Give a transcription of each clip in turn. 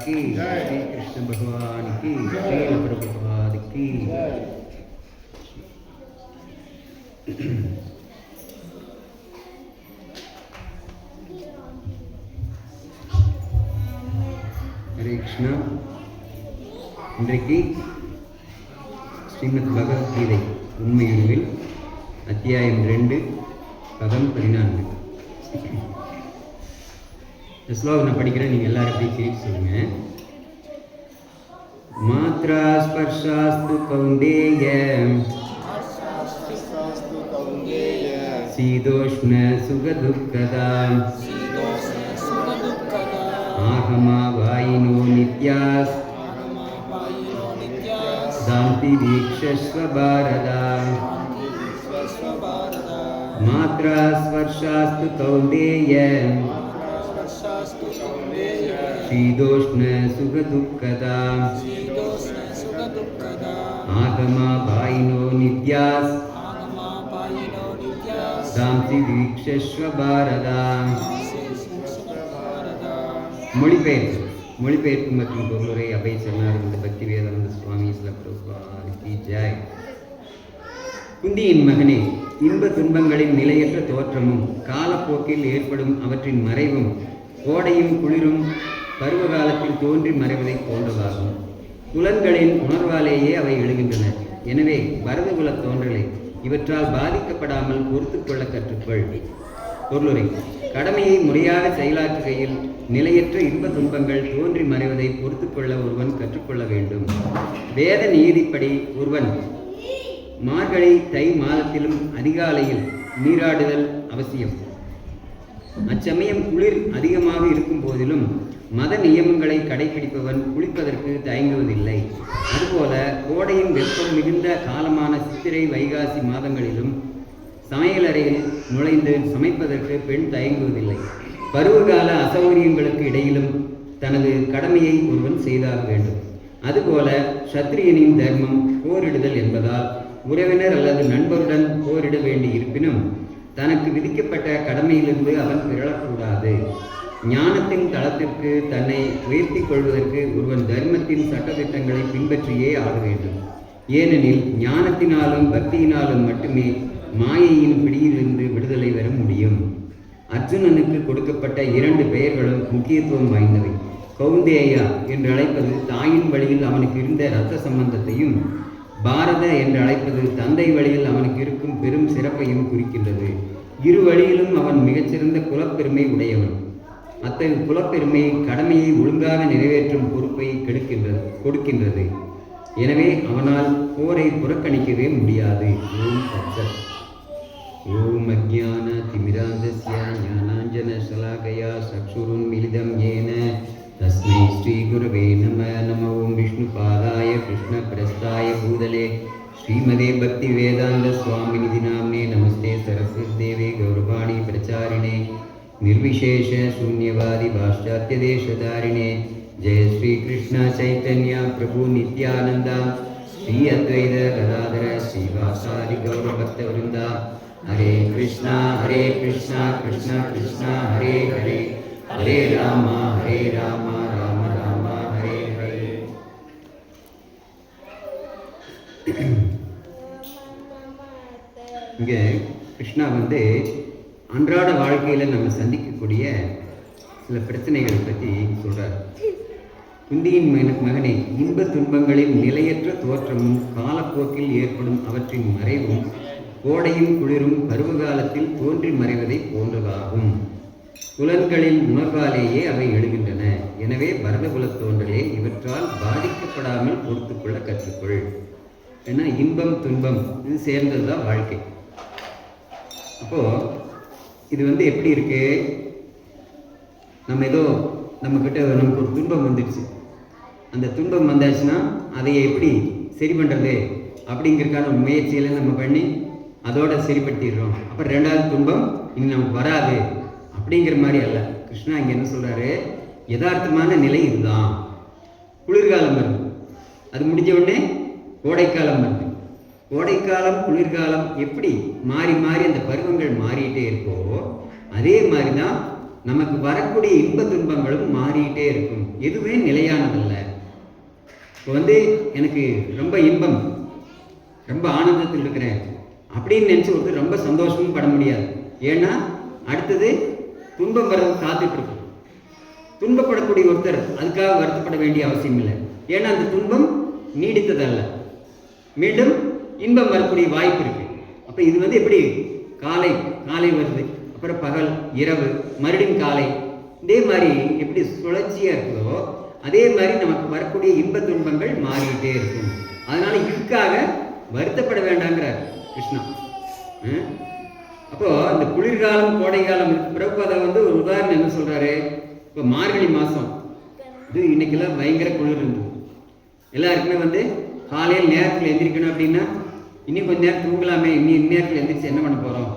की, श्री कृष्ण भगवान की, श्री प्रभुपाद की। हरे कृष्णा. இன்றைக்கு ஸ்ரீமத் பகவத்கீதை உண்மையுருவில் அத்தியாயம் 2 பதம் 14. இந்த ஸ்லோகம் நான் படிக்கிறேன், நீங்கள் எல்லாரும் எப்படி கேட்டு சொல்லுங்க. மாத்ரா ஸ்பர்ஷாஸ்து கௌந்தேய சீதோஷ்ண சுகதுக்கதா ஆகமா வாயினோ நித்யாஸ் சாந்தி வீக்ஷஸ்வ பாரதா. மாத்ரா ஸ்பர்ஷாஸ்து கௌந்தேய சீதோஷ்ண சுகதுக்கதா ஆகமா வாயினோ நித்யாஸ் சாந்தி வீக்ஷஸ்வ பாரதா. மொழிபெயர்ப்பு மற்றும் பொருளுரை அபை சரணாரவிந்த பக்தி வேதாந்த சுவாமி ஸ்ரீல பிரபுபாத் கி ஜெய். குந்தியின் மகனே, இன்ப துன்பங்களின் நிலையற்ற தோற்றமும் காலப்போக்கில் ஏற்படும் அவற்றின் மறைவும் கோடையும் குளிரும் பருவகாலத்தில் தோன்றி மறைவதை போன்றதாகும். புலன்களின் உணர்வாலேயே அவை எழுகின்றன. எனவே பரதகுல தோன்றலை இவற்றால் பாதிக்கப்படாமல் பொறுத்து கொள்ள கற்றுக்கொள். பொருளுரை: கடமையை முறையாக செயலாற்றுகையில் நிலையற்ற இன்ப துன்பங்கள் தோன்றி மறைவதை பொறுத்து கொள்ள ஒருவன் கற்றுக்கொள்ள வேண்டும். வேத நீதிப்படி ஒருவன் மார்கழி தை மாதத்திலும் அதிகாலையில் நீராடுதல் அவசியம். அச்சமயம் குளிர் அதிகமாக இருக்கும் போதிலும் மத நியமங்களை கடைபிடிப்பவன் குளிப்பதற்கு தயங்குவதில்லை. அதுபோல கோடையும் வெப்பம் மிகுந்த காலமான சித்திரை வைகாசி மாதங்களிலும் சமையலறையில் நுழைந்து சமைப்பதற்கு பெண் தயங்குவதில்லை. பருவகால அசௌகரியங்களுக்கு இடையிலும் தனது கடமையை ஒருவன் செய்தாக வேண்டும். அதுபோல சத்திரியனின் தர்மம் போரிடுதல் என்பதால் உறவினர் அல்லது நண்பருடன் போரிட வேண்டி இருப்பினும் தனக்கு விதிக்கப்பட்ட கடமையிலிருந்து அவன் பிறழக்கூடாது. ஞானத்தின் தளத்திற்கு தன்னை உயர்த்தி கொள்வதற்கு ஒருவன் தர்மத்தின் சட்டத்திட்டங்களை பின்பற்றியே ஆக வேண்டும். ஏனெனில் ஞானத்தினாலும் பக்தியினாலும் மட்டுமே மாயையின் பிடியிலிருந்து விடுதலை பெற முடியும். அர்ஜுனனுக்கு கொடுக்கப்பட்ட 2 பெயர்களும் முக்கியத்துவம் வாய்ந்தவை. கௌந்தேயா என்று அழைப்பது தாயின் வழியில் அவனுக்கு இருந்த இரத்த சம்பந்தத்தையும், பாரத என்று அழைப்பது தந்தை வழியில் அவனுக்கு இருக்கும் பெரும் சிறப்பையும் குறிக்கின்றது. இரு வழியிலும் அவன் மிகச்சிறந்த குலப்பெருமை உடையவன். அத்தகைய குலப்பெருமை கடமையை ஒழுங்காக நிறைவேற்றும் பொறுப்பை கொடுக்கின்றது. எனவே அவனால் போரை புறக்கணிக்கவே முடியாது. ஓம் தத்சத். ஓம் அஜ்ஞான திமிராந்தஸ்ய ஞானாஞ்சன ஷலாகயா சக்ஷுருன்மிலிதம் ஏன தஸ்மை ஸ்ரீ குரவே நம. நம. ஓம் விஷ்ணுபாதாய கிருஷ்ண பிரஸ்தாய பூதலே ஸ்ரீமதே பக்தி வேதாந்த சுவாமிநிதி நாம்னே நமஸ்தே சரஸ்வதி தேவே கௌரவாணி பிரச்சாரிணே निर्विशेष शून्यवादी पाश्चात्य देशधारिणे. जय श्री कृष्ण चैतन्य प्रभु नित्यानंद श्री अद्वैत गदाधर श्रीवासादि गौर भक्तवृंद. हरे कृष्णा कृष्ण कृष्ण हरे हरे, हरे राम राम राम हरे हरे. இங்கே கிருஷ்ணா அன்றாட வாழ்க்கையில் நம்ம சந்திக்கக்கூடிய சில பிரச்சனைகளை பற்றி சொல்கிறார். குந்தியின் மகனே, இன்ப துன்பங்களின் நிலையற்ற தோற்றமும் காலப்போக்கில் ஏற்படும் அவற்றின் மறைவும் கோடையும் குளிரும் பருவகாலத்தில் தோன்றி மறைவதை போன்றதாகும். புலன்களின் உணர்வாலேயே அவை எழுகின்றன. எனவே பரதகுலத் தோன்றலே இவற்றால் பாதிக்கப்படாமல் பொறுத்து கொள்ள கற்றுக்கொள். ஏன்னா இன்பம் துன்பம் இது சேர்ந்தது தான் வாழ்க்கை. அப்போது இது எப்படி இருக்கு? நம்ம ஏதோ நம்மக்கிட்ட நமக்கு ஒரு துன்பம் வந்துடுச்சு. அந்த துன்பம் வந்தாச்சுன்னா அதை எப்படி சரி பண்ணுறது அப்படிங்கிறதுக்கான முயற்சியில் நம்ம பண்ணி அதோட சரிப்படுத்திடுறோம். அப்புறம் 2வது துன்பம் இனி நமக்கு வராது அப்படிங்கிற மாதிரி அல்ல. கிருஷ்ணா இங்கே என்ன சொல்கிறாரு? யதார்த்தமான நிலை இதுதான். குளிர்காலம் வருது, அது முடிஞ்ச உடனே கோடைக்காலம் வருது. கோடைக்காலம் குளிர்காலம் எப்படி மாறி மாறி அந்த பருவங்கள் மாறிட்டே இருக்கோ, அதே மாதிரி தான் நமக்கு வரக்கூடிய இன்ப துன்பங்களும் மாறிக்கிட்டே இருக்கும். எதுவுமே நிலையானதல்ல. இப்போ எனக்கு ரொம்ப இன்பம், ரொம்ப ஆனந்தத்தில் இருக்கிறேன் அப்படின்னு நினச்சி ஒருத்தர் ரொம்ப சந்தோஷமும் பட முடியாது. ஏன்னா அடுத்தது துன்பம் வர்றது காத்துட்டு இருக்கும். துன்பப்படக்கூடிய ஒருத்தர் அதுக்காக வருத்தப்பட வேண்டிய அவசியம் இல்லை. ஏன்னா அந்த துன்பம் நீடித்ததல்ல, மீண்டும் இன்பம் வரக்கூடிய வாய்ப்பு இருக்கு. அப்போ இது எப்படி காலை காலை வருது, அப்புறம் பகல், இரவு, மறுபடியும் காலை, இதே மாதிரி எப்படி சுழற்சியாக இருக்குதோ அதே மாதிரி நமக்கு வரக்கூடிய இன்ப துன்பங்கள் மாறிக்கிட்டே இருக்கும். அதனால இதுக்காக வருத்தப்பட வேண்டாங்கிறார் கிருஷ்ணா. அப்போ இந்த குளிர்காலம் கோடை காலம் பிரபுபாதா ஒரு உதாரணம் என்ன சொல்றாரு, இப்போ மார்கழி மாதம் இன்னைக்கெல்லாம் பயங்கர குளிர் இருந்தது. எல்லாருக்குமே காலையில் நேரத்தில் எந்திரிக்கணும் அப்படின்னா இன்னும் கொஞ்சம் நேரம் தூங்கலாமே, இந்நேரத்தில் எந்திரிச்சு என்ன பண்ண போகிறோம்,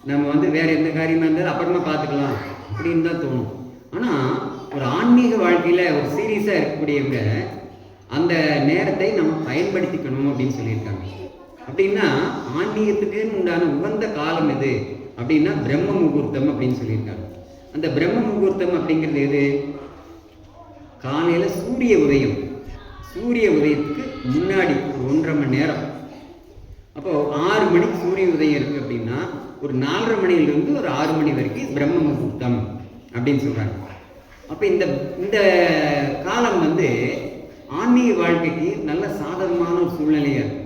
நம்ம வேற எந்த காரியமாக இருந்தாலும் அப்புறமா பார்த்துக்கலாம் அப்படின்னு தான் தோணும். ஆனால் ஒரு ஆன்மீக வாழ்க்கையில் ஒரு சீரியஸாக இருக்கக்கூடியவங்க அந்த நேரத்தை நம்ம பயன்படுத்திக்கணும் அப்படின்னு சொல்லியிருக்காங்க. அப்படின்னா ஆன்மீகத்துக்கு உண்டான உகந்த காலம் எது அப்படின்னா பிரம்ம முகூர்த்தம் அப்படின்னு சொல்லியிருக்காங்க. அந்த பிரம்ம முகூர்த்தம் அப்படிங்கிறது எது? காலையில் சூரிய உதயம், சூரிய உதயத்துக்கு முன்னாடி ஒரு 1.5 மணி நேரம். அப்போது 6 மணிக்கு சூரிய உதயம் இருக்குது அப்படின்னா ஒரு 4:30 மணியிலிருந்து ஒரு 6 மணி வரைக்கும் பிரம்ம முகூர்த்தம் அப்படின்னு சொல்கிறாங்க. அப்போ இந்த காலம் ஆன்மீக வாழ்க்கைக்கு நல்ல சாதகமான ஒரு சூழ்நிலையாக இருக்குது.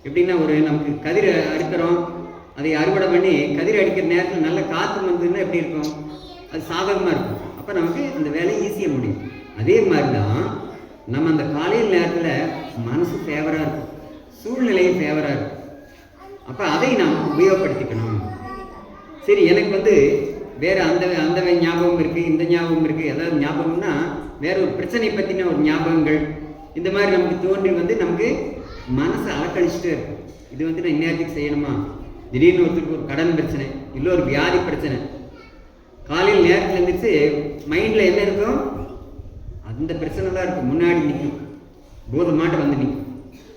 எப்படின்னா நமக்கு கதிரை அறுக்கிறோம், அதை அறுவடை பண்ணி கதிரை அடிக்கிற நேரத்தில் நல்ல காற்று வந்ததுன்னா எப்படி இருக்கும், அது சாதகமாக இருக்கும். அப்போ நமக்கு அந்த வேலையை ஈஸியாக முடியும். அதே மாதிரி தான் நம்ம அந்த காலையில் நேரத்தில் மனசு ஃபேவராக இருக்கும், சூழ்நிலையும் ஃபேவராக இருக்கும். அப்போ அதை நாம் உபயோகப்படுத்திக்கணும். சரி, எனக்கு வேறு அந்த ஞாபகம் இருக்குது, இந்த ஞாபகம் இருக்குது. அதாவது ஞாபகம்னா வேற ஒரு பிரச்சனை பற்றின ஒரு ஞாபகங்கள் இந்த மாதிரி நமக்கு தோன்றி நமக்கு மனசை அலக்கழிச்சுட்டே இருக்கும். இது நான் இந்நேரத்துக்கு செய்யணுமா, திடீர்னு ஒருத்தருக்கு ஒரு கடன் பிரச்சனை, இல்லை ஒரு வியாதி பிரச்சனை. காலையில் நேரத்தில் இருந்துச்சு மைண்டில் என்ன இருக்கும், அந்த பிரச்சனை தான் இருக்கும், முன்னாடி நிற்கும், போதமாட்ட நிற்கும்.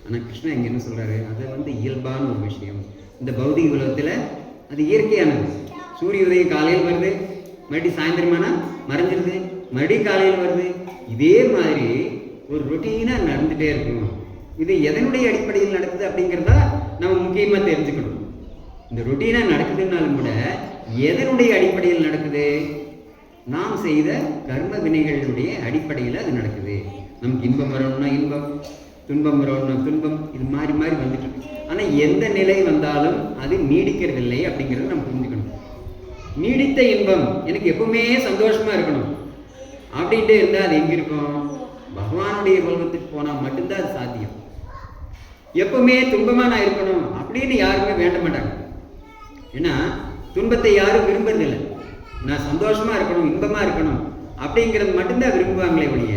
ஆனால் கிருஷ்ணா இங்கே என்ன சொல்கிறாரு, அது இயல்பான ஒரு விஷயம். இந்த பௌதிக உலகத்தில் அது இயற்கையானது. சூரிய உதயம் காலையில் வருது, மறுபடியும் சாயந்தரமானா மறைஞ்சிருது, மறுபடியும் காலையில் வருது. இதே மாதிரி ஒரு ரொட்டீனாக நடந்துகிட்டே இருக்கும். இது எதனுடைய அடிப்படையில் நடக்குது அப்படிங்கிறதா நம்ம முக்கியமாக தெரிஞ்சுக்கணும். இந்த ரொட்டீனாக நடக்குதுன்னாலும் கூட எதனுடைய அடிப்படையில் நடக்குது, நாம் செய்த கர்ம வினைகளுடைய அடிப்படையில் அது நடக்குது. நமக்கு இன்பம் வரணும்னா இன்பம், துன்பம் வரணும்னா துன்பம், இது மாறி மாறி வந்துட்டு இருக்கு. ஆனால் எந்த நிலை வந்தாலும் அது நீடிக்கிறதில்லை அப்படிங்கிறத நம்ம புரிஞ்சுக்கணும். நீடித்த இன்பம், எனக்கு எப்பவுமே சந்தோஷமா இருக்கணும் அப்படின்ட்டு இருந்தால் அது எங்கே இருக்கும், பகவானுடைய உலகத்துக்கு போனால் மட்டும்தான் அது சாத்தியம். எப்பவுமே துன்பமாக நான் இருக்கணும் அப்படின்னு யாருமே வேண்ட மாட்டாங்க. ஏன்னா துன்பத்தை யாரும் விரும்புறதில்லை. நான் சந்தோஷமா இருக்கணும், இன்பமாக இருக்கணும் அப்படிங்கிறது மட்டும்தான் விரும்புவாங்களே ஒழிய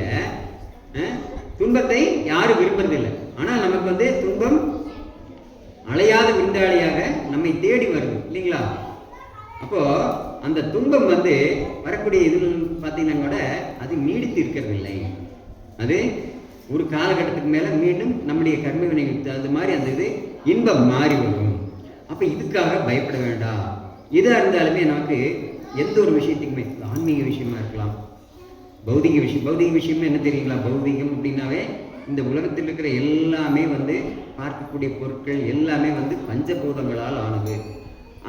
துன்பத்தை யாரும் விரும்புறதில்லை. ஆனால் நமக்கு துன்பம் அலையாத விருந்தாளியாக நம்மை தேடி வருது இல்லைங்களா? அப்போது அந்த துன்பம் வரக்கூடிய இதில் பார்த்தீங்கன்னா கூட அது நீடித்து இருக்கிறதில்லை. அது ஒரு காலகட்டத்துக்கு மேலே மீண்டும் நம்முடைய கர்ம வினைகளுக்கு தகுந்த மாதிரி அந்த இன்பம் மாறி வரும். அப்போ இதுக்காக பயப்பட வேண்டாம். எதாக இருந்தாலுமே நமக்கு எந்த ஒரு விஷயத்துக்குமே, ஆன்மீக விஷயமா இருக்கலாம், பௌதிக விஷயமே என்ன தெரியுங்களா, பௌதிகம் அப்படின்னாவே இந்த உலகத்தில் இருக்கிற எல்லாமே பார்க்கக்கூடிய பொருட்கள் எல்லாமே பஞ்சபூதங்களால் ஆனது.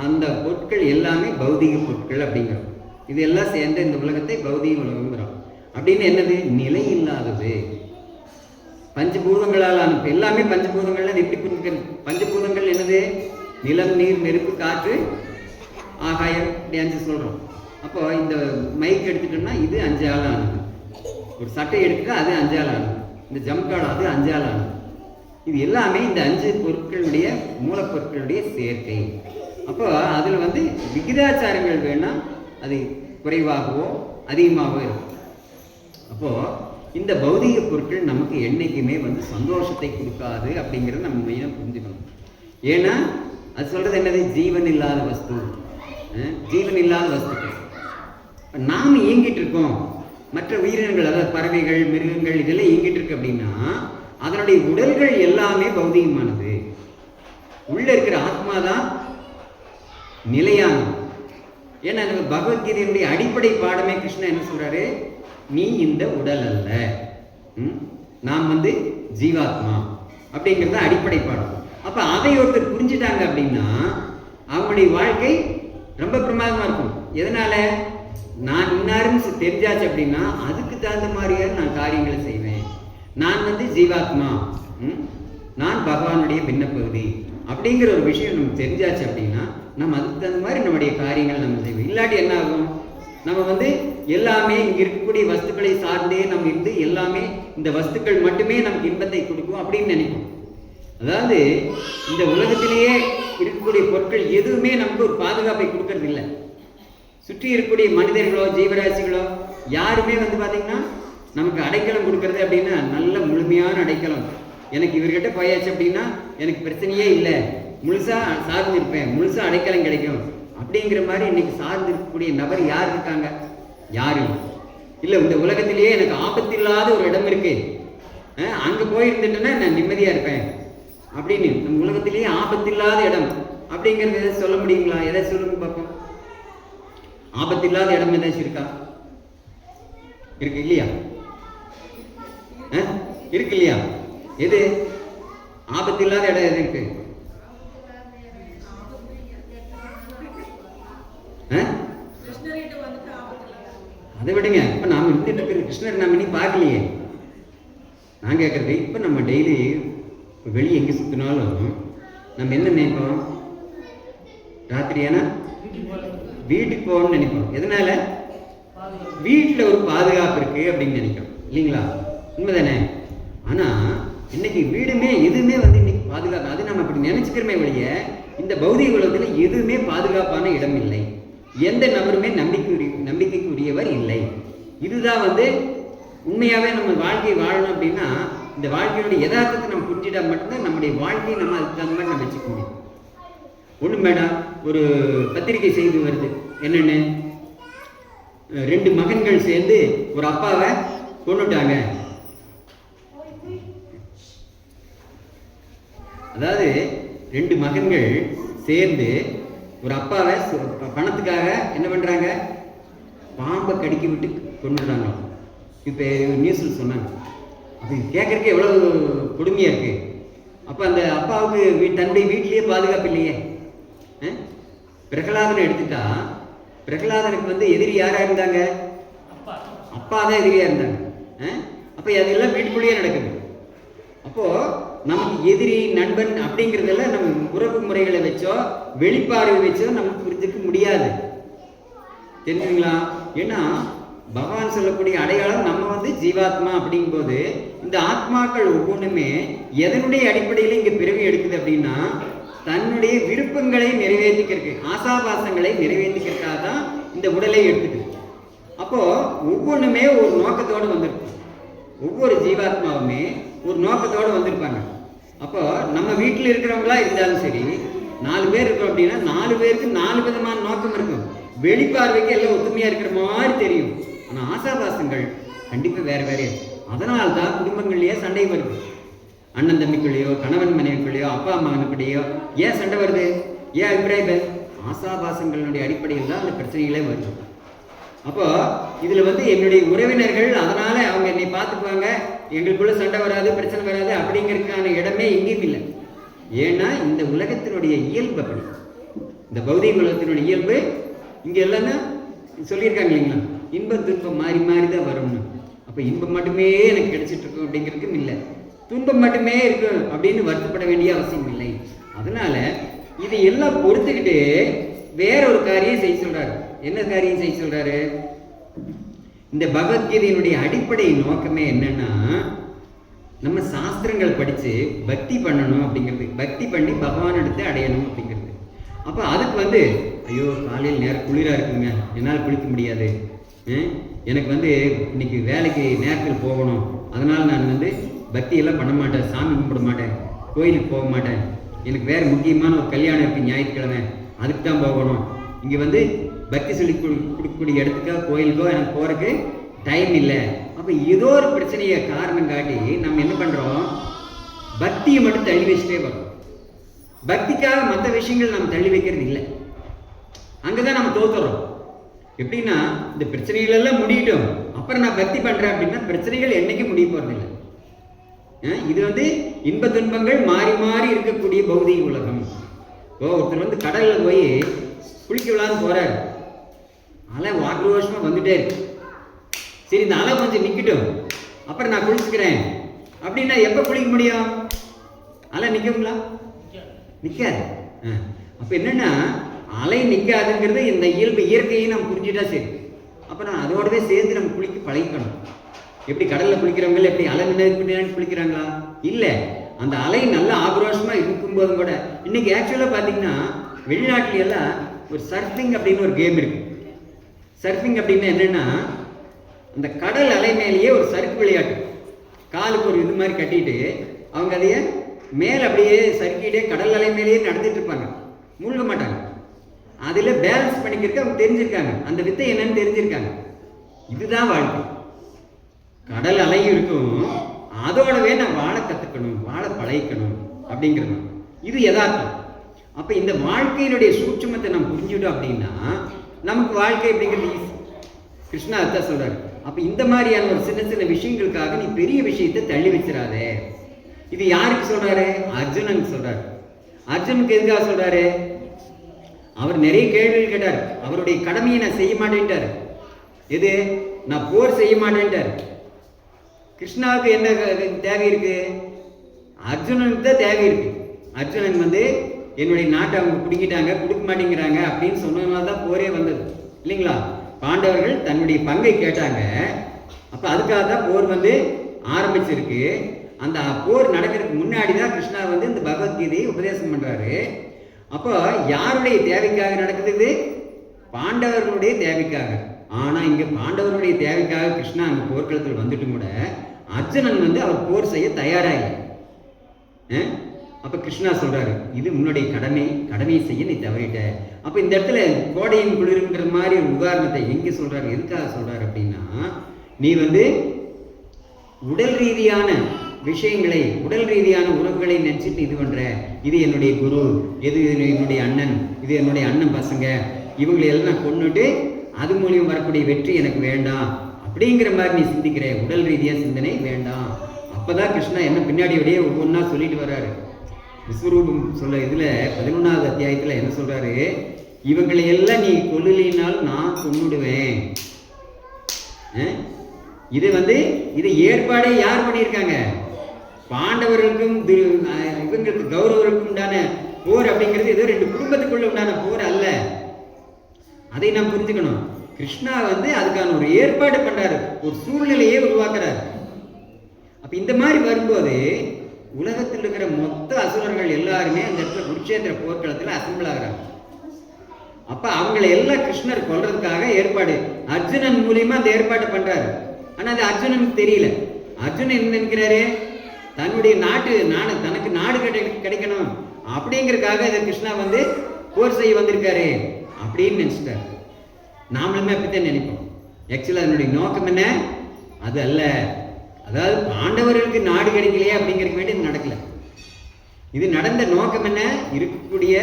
அந்த பொருட்கள் எல்லாமே பௌதிக பொருட்கள் அப்படிங்கிறோம். இது எல்லாம் சேர்ந்த இந்த உலகத்தை பௌதிக உலகங்கிறோம். அப்படின்னு என்னது, நிலை இல்லாதது, பஞ்சபூதங்களால் ஆனது. எல்லாமே பஞ்சபூதங்கள் எப்படி புரிஞ்சுக்கிறது? பஞ்சபூதங்கள் என்னது, நிலம், நீர், நெருப்பு, காற்று, ஆகாயம், இப்படி 5 சொல்கிறோம். அப்போ இந்த மைக் எடுத்துட்டோம்னா இது 5 ஆள் ஆனது. ஒரு சட்டை எடுத்துட்டா அது 5 ஆள் ஆனது. இந்த ஜம்காடு அது 5 ஆள் ஆனது. இது எல்லாமே இந்த 5 பொருட்களுடைய மூலப்பொருட்களுடைய சேர்க்கை. அப்போ அதில் விகிதாச்சாரங்கள் வேணால் அது குறைவாகவோ அதிகமாகவோ இருக்கும். அப்போது இந்த பௌதிக பொருட்கள் நமக்கு என்றைக்குமே சந்தோஷத்தை கொடுக்காது அப்படிங்கிறத நம்ம மெயினாக புரிஞ்சுக்கணும். ஏன்னா அது சொல்கிறது என்னது, ஜீவன் இல்லாத வஸ்து, ஜீவன் இல்லாத வஸ்துக்கள். நாம் இயங்கிட்டு இருக்கோம், மற்ற உயிரினங்கள் அதாவது பறவைகள், மிருகங்கள் இதெல்லாம் இயங்கிட்டு இருக்கு அப்படின்னா அதனுடைய உடல்கள் எல்லாமே பௌதிகமானது. உள்ள இருக்கிற ஆத்மா தான் நிலையானது. ஏன்னா நம்ம பகவத்கீதையினுடைய அடிப்படை பாடமே கிருஷ்ணன் என்ன சொல்றாரு, நீ இந்த உடல் அல்ல, நாம் வந்து ஜீவாத்மா அப்படிங்கிறது அடிப்படை பாடம். அப்ப அதை ஒருத்தர் புரிஞ்சுட்டாங்க அப்படின்னா அவங்களுடைய வாழ்க்கை ரொம்ப பிரமாதமா இருக்கும். எதனால, நான் இன்னாருன்னு தெரிஞ்சாச்சு அப்படின்னா அதுக்கு தகுந்த மாதிரியான நான் காரியங்களை செய்வேன். நான் வந்து ஜீவாத்மா, நான் பகவானுடைய பின்ன பகுதி அப்படிங்கிற ஒரு விஷயம் நமக்கு தெரிஞ்சாச்சு அப்படின்னா நம்ம அதுக்கு தகுந்த மாதிரி நம்முடைய காரியங்கள் நம்ம செய்வோம். இல்லாட்டி என்ன ஆகும், நம்ம வந்து எல்லாமே இங்க இருக்கக்கூடிய வஸ்துக்களை சார்ந்தே நம்ம இருந்து எல்லாமே இந்த வஸ்துக்கள் மட்டுமே நமக்கு இன்பத்தை கொடுக்கும் அப்படின்னு நினைப்போம். அதாவது இந்த உலகத்திலேயே இருக்கக்கூடிய பொருட்கள் எதுவுமே நமக்கு ஒரு பாதுகாப்பை கொடுக்கறது இல்லை. சுற்றி இருக்கக்கூடிய மனிதர்களோ ஜீவராசிகளோ யாருமே வந்து பார்த்தீங்கன்னா நமக்கு அடைக்கலம் கொடுக்கறது அப்படின்னா நல்ல முழுமையான அடைக்கலம். எனக்கு இவர்கிட்ட போயாச்சு அப்படின்னா எனக்கு பிரச்சனையே இல்லை, முழுசா சார்ந்து இருப்பேன், முழுசா அடைக்கலம் கிடைக்கும் அப்படிங்கிற மாதிரி இன்னைக்கு சார்ந்து இருக்கக்கூடிய நபர் யார் இருக்காங்க? யாரும் இல்லை. இந்த உலகத்திலேயே எனக்கு ஆபத்தில்லாத ஒரு இடம் இருக்கு, அங்கே போயிருந்துட்டேன்னா நான் நிம்மதியாக இருப்பேன் அப்படின்னு. நம்ம உலகத்திலேயே ஆபத்தில்லாத இடம் அப்படிங்கிறது எதை சொல்ல முடியுங்களா? எதை சொல்லுங்க பார்ப்போம். ஆபத்தில்லாத இடம் ஏதாச்சும் இருக்கா? இருக்கு இல்லையா? இருக்கு இல்லையா? எது ஆபத்தில்லாத இடம் எது இருக்கு? அதை விடுங்க. இப்ப நாம இருந்துட்டு இருக்கிற கிருஷ்ணர் நாம இனி பார்க்கலையே. நான் கேட்கறது, இப்ப நம்ம டெய்லி வெளியே எங்க சுத்தினாலும் நம்ம என்ன நினைப்போம்? ராத்திரியானா வீட்டுக்கு போகணும்னு நினைப்போம். எதனால? வீட்டுல ஒரு பாதுகாப்பு இருக்கு அப்படின்னு நினைக்கிறோம் இல்லைங்களா? உண்மைதானே? ஆனா இன்னைக்கு வீடுமே எதுவுமே வந்து இன்னைக்கு பாதுகாப்பு, அது நம்ம அப்படி நினைச்சுக்கிறோமே வழிய இந்த பௌதிக உலகத்துல எதுவுமே பாதுகாப்பான இடம் இல்லை. எந்த நபருமே நம்பிக்கைக்கு உரியவர் இல்லை. இதுதான் வந்து உண்மையாவே நம்ம வாழ்க்கையை வாழணும் அப்படின்னா இந்த வாழ்க்கையோட யதார்த்தத்தை நம்ம புரிஞ்சிட்டா மட்டும்தான் நம்முடைய வாழ்க்கையை நம்ம அதுக்கு தகுந்த மாதிரி நம்ம வச்சுக்க முடியும். ஒன்றும் வேண்டாம், ஒரு பத்திரிகை செய்தி வருது, என்னென்னு 2 மகன்கள் சேர்ந்து ஒரு அப்பாவை கொன்னுட்டாங்க. அதாவது 2 மகன்கள் சேர்ந்து ஒரு அப்பாவை பணத்துக்காக என்ன பண்றாங்க, பாம்பை கடிக்க விட்டு கொண்டுடுறாங்க. இப்போ நியூஸில் சொன்னாங்க. அப்போ கேட்கறதுக்கு எவ்வளவு கொடுமையா இருக்கு. அப்போ அந்த அப்பாவுக்கு தன்னுடைய வீட்டிலேயே பாதுகாப்பு இல்லையே. பிரகலாதனை எடுத்துட்டா பிரகலாதனுக்கு வந்து எதிரி யாரா இருந்தாங்க? அப்பா தான் எதிரியா இருந்தாங்க. அப்போ அதெல்லாம் வீட்டுக்குள்ளேயே நடக்குது. அப்போ நமக்கு எதிரி நண்பன் அப்படிங்கிறதெல்லாம் நம்ம உறவு முறைகளை வச்சோ வெளிப்பாடு வச்சோ நமக்கு புரிஞ்சுக்க முடியாது. தெரிஞ்சுங்களா? ஏன்னா பகவான் சொல்லக்கூடிய அடையாளம் நம்ம வந்து ஜீவாத்மா அப்படிங்கும் போது இந்த ஆத்மாக்கள் ஒவ்வொன்றுமே எதனுடைய அடிப்படையில் இங்க பிறவி எடுக்குது அப்படின்னா தன்னுடைய விருப்பங்களை நிறைவேற்றிக்கிறதுக்கு, ஆசாபாசங்களை நிறைவேற்றிக்கிறதுக்காக தான் இந்த உடலை எடுத்துக்குது. அப்போ ஒவ்வொன்றுமே ஒரு நோக்கத்தோடு வந்திருக்கு. ஒவ்வொரு ஜீவாத்மாவுமே ஒரு நோக்கத்தோடு வந்திருப்பாங்க. அப்போ நம்ம வீட்டில் இருக்கிறவங்களா இருந்தாலும் சரி, 4 பேர் இருக்கோம் அப்படின்னா 4 பேருக்கு 4 விதமான நோக்கம் இருக்கும். வெளிப்பார்வைக்கு எல்லாம் ஒத்துமையா இருக்கிற மாதிரி தெரியும். ஆனால் ஆசாபாசங்கள் கண்டிப்பாக வேற வேற. அதனால தான் குடும்பங்கள்லயே சண்டை வருது. அண்ணன் தம்பிக்குள்ளேயோ கணவன் மனைவிக்குள்ளேயோ அப்பா மகனுக்குள்ளேயோ ஏன் சண்டை வருது? ஏன் அபிப்பிராயம்? ஆசாபாசங்களுடைய அடிப்படையில் தான் அந்த பிரச்சனைகளே வருது. அப்போ இதுல வந்து என்னுடைய உறவினர்கள் அதனால அவங்க என்னை பார்த்துக்குவாங்க, எங்களுக்குள்ள சண்டை வராது, பிரச்சனை வராது அப்படிங்கிறதுக்கான இடமே எங்கேயும் இல்லை. ஏன்னா இந்த உலகத்தினுடைய இயல்பு அப்படி, இந்த பௌதிக உலகத்தினுடைய இயல்பு இங்க எல்லாம்னா சொல்லியிருக்காங்க இல்லைங்களா, இன்பம் துன்பம் மாறி மாறி தான் வரும்னு. அப்ப இன்பம் மட்டுமே எனக்கு கிடைச்சிட்டு இருக்கும் அப்படிங்கிறதுக்கும் இல்லை, துன்பம் மட்டுமே இருக்கு அப்படின்னு வருத்தப்பட வேண்டிய அவசியம் இல்லை. அதனால இதை எல்லாம் பொறுத்துக்கிட்டு வேற ஒரு காரியம் செய்ய சொல்றாரு. என்ன காரியம் செய்ய சொல்றாரு? இந்த பகவத்கீதையினுடைய அடிப்படை நோக்கமே என்னன்னா, நம்ம சாஸ்திரங்கள் படிச்சு பக்தி பண்ணணும் அப்படிங்கிறது, பக்தி பண்ணி பகவான் எடுத்து அடையணும் அப்படிங்கிறது. அப்ப அதுக்கு வந்து ஐயோ காலையில் நேரம் குளிரா இருக்குங்க, என்னால் குளிக்க முடியாது, எனக்கு வந்து இன்னைக்கு வேலைக்கு நேரத்தில் போகணும், அதனால நான் வந்து பக்தியெல்லாம் பண்ண மாட்டேன், சாமி கும்பிட மாட்டேன், கோயிலுக்கு போக மாட்டேன், எனக்கு வேற முக்கியமான ஒரு கல்யாணம் இருக்கு ஞாயிற்றுக்கிழமை, அதுக்கு தான் போகணும், இங்கே வந்து பக்தி சொல்லி கொடுக்கக்கூடிய இடத்துக்கோ கோயிலுக்கோ எனக்கு போறதுக்கு டைம் இல்லை. அப்போ ஏதோ ஒரு பிரச்சனையை காரணம் காட்டி நம்ம என்ன பண்றோம், பக்தியை மட்டும் தள்ளி வச்சுட்டே வரோம். பக்திக்காக மற்ற விஷயங்கள் நம்ம தள்ளி வைக்கிறது இல்லை. அங்கதான் நம்ம தோத்துறோம். எப்படின்னா இந்த பிரச்சனைகள் எல்லாம் முடியட்டும், அப்புறம் நான் பக்தி பண்றேன் அப்படின்னா பிரச்சனைகள் என்னைக்கு முடிய போறதில்லை. இது வந்து இன்ப துன்பங்கள் மாறி மாறி இருக்கக்கூடிய பௌதிக உலகம். இப்போ ஒருத்தர் வந்து கடல்ல போய் குளிக்க விழான்னு போறாரு, அலை ஆக்ரோஷமா வந்துட்டே இருக்கு. சரி, இந்த அலை கொஞ்சம் நிக்கட்டும், அப்புறம் நான் குளிச்சுக்கிறேன் அப்படின்னா எப்ப குளிக்க முடியும்? அலை நிக்குங்களா? நிக்காது. அப்ப என்னன்னா அலை நிக்காதுங்கிறது இந்த இயற்கையை நம்ம புரிஞ்சுட்டா சரி. அப்ப நான் அதோடவே சேர்ந்து நம்ம குளிக்க பழகிக்கணும். எப்படி கடல்ல குளிக்கிறவங்க எப்படி அலை நின்று குளிக்கிறாங்களா? இல்ல, அந்த அலை நல்லா ஆக்ரோஷமா இருக்கும்போதும் கூட இன்னைக்கு ஆக்சுவலா பாத்தீங்கன்னா வெளிநாட்டுல எல்லாம் ஒரு சர்ஃபிங் அப்படின்னு ஒரு கேம் இருக்கு. சர்ஃபிங் அப்படின்னு என்னன்னா அந்த கடல் அலை மேலேயே ஒரு சறுக்கு விளையாட்டு, காலுக்கு ஒரு இது மாதிரி கட்டிட்டு அவங்க அதையே மேலே அப்படியே சறுக்கிட்டே கடல் அலை மேலேயே நடந்துட்டு இருப்பாங்க, மூழ்க மாட்டாங்க. அதில் பேலன்ஸ் பண்ணிக்கிறதுக்கு அவங்க தெரிஞ்சிருக்காங்க, அந்த வித்தை என்னன்னு தெரிஞ்சிருக்காங்க. இதுதான் வாழ்க்கை. கடல் அலையும் இருக்கும், அதோடவே நான் வாழ கற்றுக்கணும், வாழ பழகிக்கணும் அப்படிங்கிறது இது யதார்த்தம். அப்போ இந்த வாழ்க்கையினுடைய சூட்சுமத்தை நம்ம புரிஞ்சுட்டோம் அப்படின்னா நமக்கு வாழ்க்கை அப்படிங்கிறது ஈஸி. கிருஷ்ணா அதான் சொல்றாரு. அப்போ இந்த மாதிரியான ஒரு சின்ன சின்ன விஷயங்களுக்காக நீ பெரிய விஷயத்தை தள்ளி வச்சிடாதே. இது யாருக்கு சொல்றாரு? அர்ஜுனனுக்கு சொல்றாரு. அர்ஜுனுக்கு எதுக்காக சொல்றாரு? அவர் நிறைய கேள்விகள் கேட்டார், அவருடைய கடமையை நான் செய்ய மாட்டேன்ட்டார். எது? நான் போர் செய்ய மாட்டேன்ட்டார். கிருஷ்ணாவுக்கு என்ன தேவை இருக்கு? அர்ஜுனனுக்கு தான் தேவை இருக்கு. அர்ஜுனன் வந்து என்னுடைய நாட்டை அவங்க பிடிக்கிட்டாங்க, கொடுக்க மாட்டேங்கிறாங்க அப்படின்னு சொன்னதுனால தான் போரே வந்தது இல்லைங்களா? பாண்டவர்கள் தன்னுடைய பங்கை கேட்டாங்க. அப்போ அதுக்காக தான் போர் வந்து ஆரம்பிச்சிருக்கு. அந்த போர் நடக்கிறதுக்கு முன்னாடி தான் கிருஷ்ணா வந்து இந்த பகவத்கீதையை உபதேசம் பண்றாரு. அப்போ யாருடைய தேவைக்காக நடக்குது? பாண்டவர்களுடைய தேவைக்காக. ஆனா இங்க பாண்டவர்களுடைய தேவைக்காக கிருஷ்ணா அந்த போர்க்களத்தில் வந்துட்டு கூட அர்ஜுனன் வந்து அவர் போர் செய்ய தயாராக. அப்ப கிருஷ்ணா சொல்றாரு, இது உன்னுடைய கடமையை செய்ய நீ தவறிட்ட. அப்ப இந்த இடத்துல கோடையின் குளிர்ங்கிற மாதிரி ஒரு உதாரணத்தை எங்க சொல்றாரு, எதுக்காக சொல்றாரு அப்படின்னா, நீ வந்து உடல் ரீதியான விஷயங்களை, உடல் ரீதியான உறவுகளை நினைச்சிட்டு இது பண்ற. இது என்னுடைய குரு, எது என்னுடைய அண்ணன், இது என்னுடைய அண்ணன் பசங்க, இவங்களை எல்லாம் நான் கொண்டுட்டு அது மூலியம் வரக்கூடிய வெற்றி எனக்கு வேண்டாம் அப்படிங்கிற மாதிரி நீ சிந்திக்கிற. உடல் ரீதியா சிந்தனை வேண்டாம். அப்பதான் கிருஷ்ணா என்ன பின்னாடியோடய ஒவ்வொன்றா சொல்லிட்டு வர்றாரு. விஸ்வரூபம் சொல்ல இதுல 11வது அத்தியாயத்துல என்ன சொல்றாரு? இவங்களை எல்லாம் நீ கொல்லினால் நான் கொன்னுடுவேன். இது வந்து இது ஏற்பாடே யார் பண்ணியிருக்காங்க? பாண்டவர்களுக்கும் இவங்களுக்கு கௌரவர்களுக்கும் உண்டான போர் அப்படிங்கிறது ஏதோ 2 குடும்பத்துக்குள்ள உண்டான போர் அல்ல. அதை நாம் புரிஞ்சுக்கணும். கிருஷ்ணா வந்து அதுக்கான ஒரு ஏற்பாடு பண்றாரு, ஒரு சூழ்நிலையை உருவாக்குறாரு. அப்ப இந்த மாதிரி வரும்போது உலகத்தில் இருக்கிற மொத்த அசுரர்கள் எல்லாருமே அந்த இடத்துல குருட்சேத்திர போர்க்களத்தில் அசம்பிள் ஆகிறாங்க. அப்ப அவங்களை எல்லாம் கிருஷ்ணர் கொல்றதுக்காக ஏற்பாடு அர்ஜுனன் மூலியமா அந்த ஏற்பாடு பண்றாரு. ஆனா அது அர்ஜுனனுக்கு தெரியல. அர்ஜுனன் என்ன நினைக்கிறாரு? தன்னுடைய தனக்கு நாடு கிடைக்கணும் அப்படிங்கிறதுக்காக இதை கிருஷ்ணா வந்து போர் செய்ய வந்திருக்காரு அப்படின்னு நினைச்சிட்டாரு. நாமளுமே அப்படித்தான் நினைப்போம். ஆக்சுவலா அதனுடைய நோக்கம் என்ன? அது அல்ல. அதாவது பாண்டவர்களுக்கு நாடு கிடைக்கலையே அப்படிங்கிறதுக்கு வேண்டி இது நடக்கல. இது நடந்த நோக்கம் என்ன? இருக்கக்கூடிய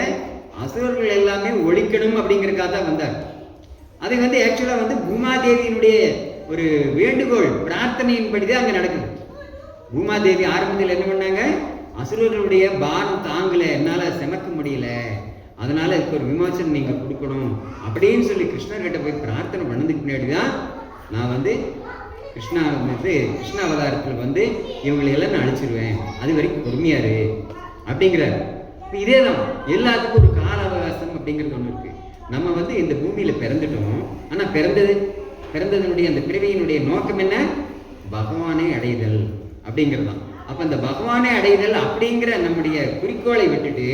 அசுரர்கள் எல்லாமே ஒழிக்கணும் அப்படிங்கிறதுக்காக தான் வந்தார். அது வந்து ஆக்சுவலா வந்து பூமாதேவியினுடைய ஒரு வேண்டுகோள், பிரார்த்தனையின்படி தான் அங்கே நடக்குது. பூமாதேவி ஆரம்பத்தில் என்ன பண்ணாங்க? அசுரர்களுடைய பாரம் தாங்கல, என்னால செமக்க முடியல, அதனால இதுக்கு ஒரு விமோசனம் நீங்க கொடுக்கணும் அப்படின்னு சொல்லி கிருஷ்ணர்கிட்ட போய் பிரார்த்தனை பண்ணதுக்கு பின்னாடி தான் நான் வந்து கிருஷ்ணா அவதாரத்தில் வந்து இவங்களை எல்லாம் நான் அழிச்சிருவேன், அது வரைக்கும் பொறுமையாரு அப்படிங்கிறாரு. இதே தான் எல்லாத்துக்கும் ஒரு கால அவகாசம் அப்படிங்கிறது ஒன்று இருக்கு. நம்ம வந்து இந்த பூமியில பிறந்துட்டோம். ஆனா பிறந்ததனுடைய அந்த பிறவியினுடைய நோக்கம் என்ன? பகவானை அடைதல் அப்படிங்கிறது தான். அப்ப அந்த பகவானை அடைதல் அப்படிங்கிற நம்முடைய குறிக்கோளை விட்டுட்டு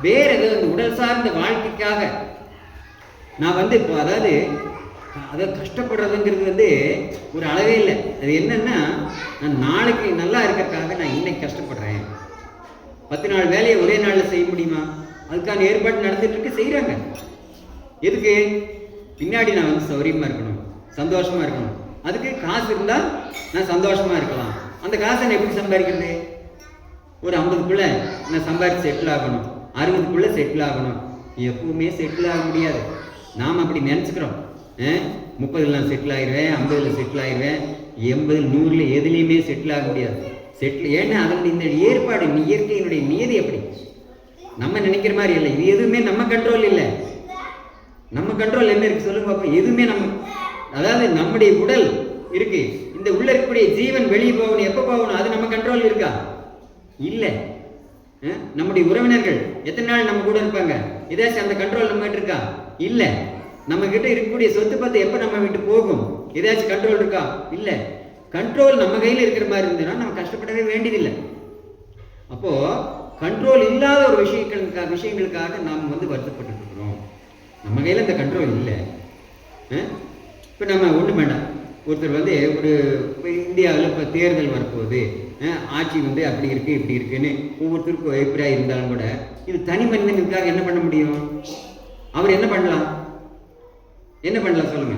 வேற ஏதோ இந்த உடல் சார்ந்த வாழ்க்கைக்காக நான் வந்து இப்போ அதாவது கஷ்டப்படுறதுங்கிறது வந்து ஒரு அளவே இல்லை. அது என்னன்னா, நான் நாளைக்கு நல்லா இருக்கிறதுக்காக நான் இன்னைக்கு கஷ்டப்படுறேன். 10 நாள் வேலையை ஒரே நாளில் செய்ய முடியுமா? அதுக்கான ஏற்பாடு நடந்துட்டு இருக்கு, செய்யறாங்க. எதுக்கு? பின்னாடி நான் வந்து சௌரியமா இருக்கணும், சந்தோஷமா இருக்கணும். அதுக்கு காசு இருந்தா நான் சந்தோஷமா இருக்கலாம். அந்த காசை நான் எப்படி சம்பாதிக்கிறது? ஒரு 50க்குள்ள நான் சம்பாதிச்சு செட்டில் ஆகணும், 60க்குள்ள செட்டில் ஆகணும். எப்பவுமே செட்டில் ஆக முடியாது. நாம் அப்படி நினச்சிக்கிறோம். 30 செட்டில் ஆயிடுவேன், 50 செட்டில் ஆயிடுவேன், 80 100 எதுலேயுமே செட்டில் ஆக முடியாது. ஏன்னா அதனுடைய இந்த ஏற்பாடு இயற்கையினுடைய நியதி அப்படி. நம்ம நினைக்கிற மாதிரி இல்லை. இது எதுவுமே நம்ம கண்ட்ரோல் இல்லை. நம்ம கண்ட்ரோல் என்ன இருக்கு சொல்லுங்க பார்ப்போம். எதுவுமே அதாவது நம்முடைய உடல் இருக்கு, இந்த உள்ள இருக்கக்கூடிய ஜீவன் வெளியே போகணும், எப்போ போகணும், அது நம்ம கண்ட்ரோல் இருக்கா? இல்லை. நம்முடைய உறவினர்கள் எத்தனை நாள் நம்ம கூட இருப்பாங்க, ஏதாச்சும் அந்த கண்ட்ரோல் நம்ம கிட்ட இருக்கா? இல்லை. நம்ம கிட்ட இருக்கக்கூடிய சொத்து பார்த்து எப்போ நம்ம விட்டு போகும், ஏதாச்சும் கண்ட்ரோல் இருக்கா? இல்லை. கண்ட்ரோல் நம்ம கையில் இருக்கிற மாதிரி இருந்ததுன்னா நம்ம கஷ்டப்படவே வேண்டியதில்லை. அப்போ கண்ட்ரோல் இல்லாத ஒரு விஷயங்களுக்காக நாம் வருத்தப்பட்டு இருக்கிறோம். நம்ம கையில் இந்த கண்ட்ரோல் இல்லை. இப்போ நம்ம ஒன்றும் வேண்டாம். ஒருத்தர் ஒரு இந்தியாவில் இப்போ தேர்தல் வரப்போகுது, ஆட்சி அப்படி இருக்குது இப்படி இருக்குன்னு ஒவ்வொருத்தருக்கும் அபிப்பிராயம் இருந்தாலும் கூட இது தனி மனிதனுக்காக என்ன பண்ண முடியும்? அவர் என்ன பண்ணலாம் சொல்லுங்க.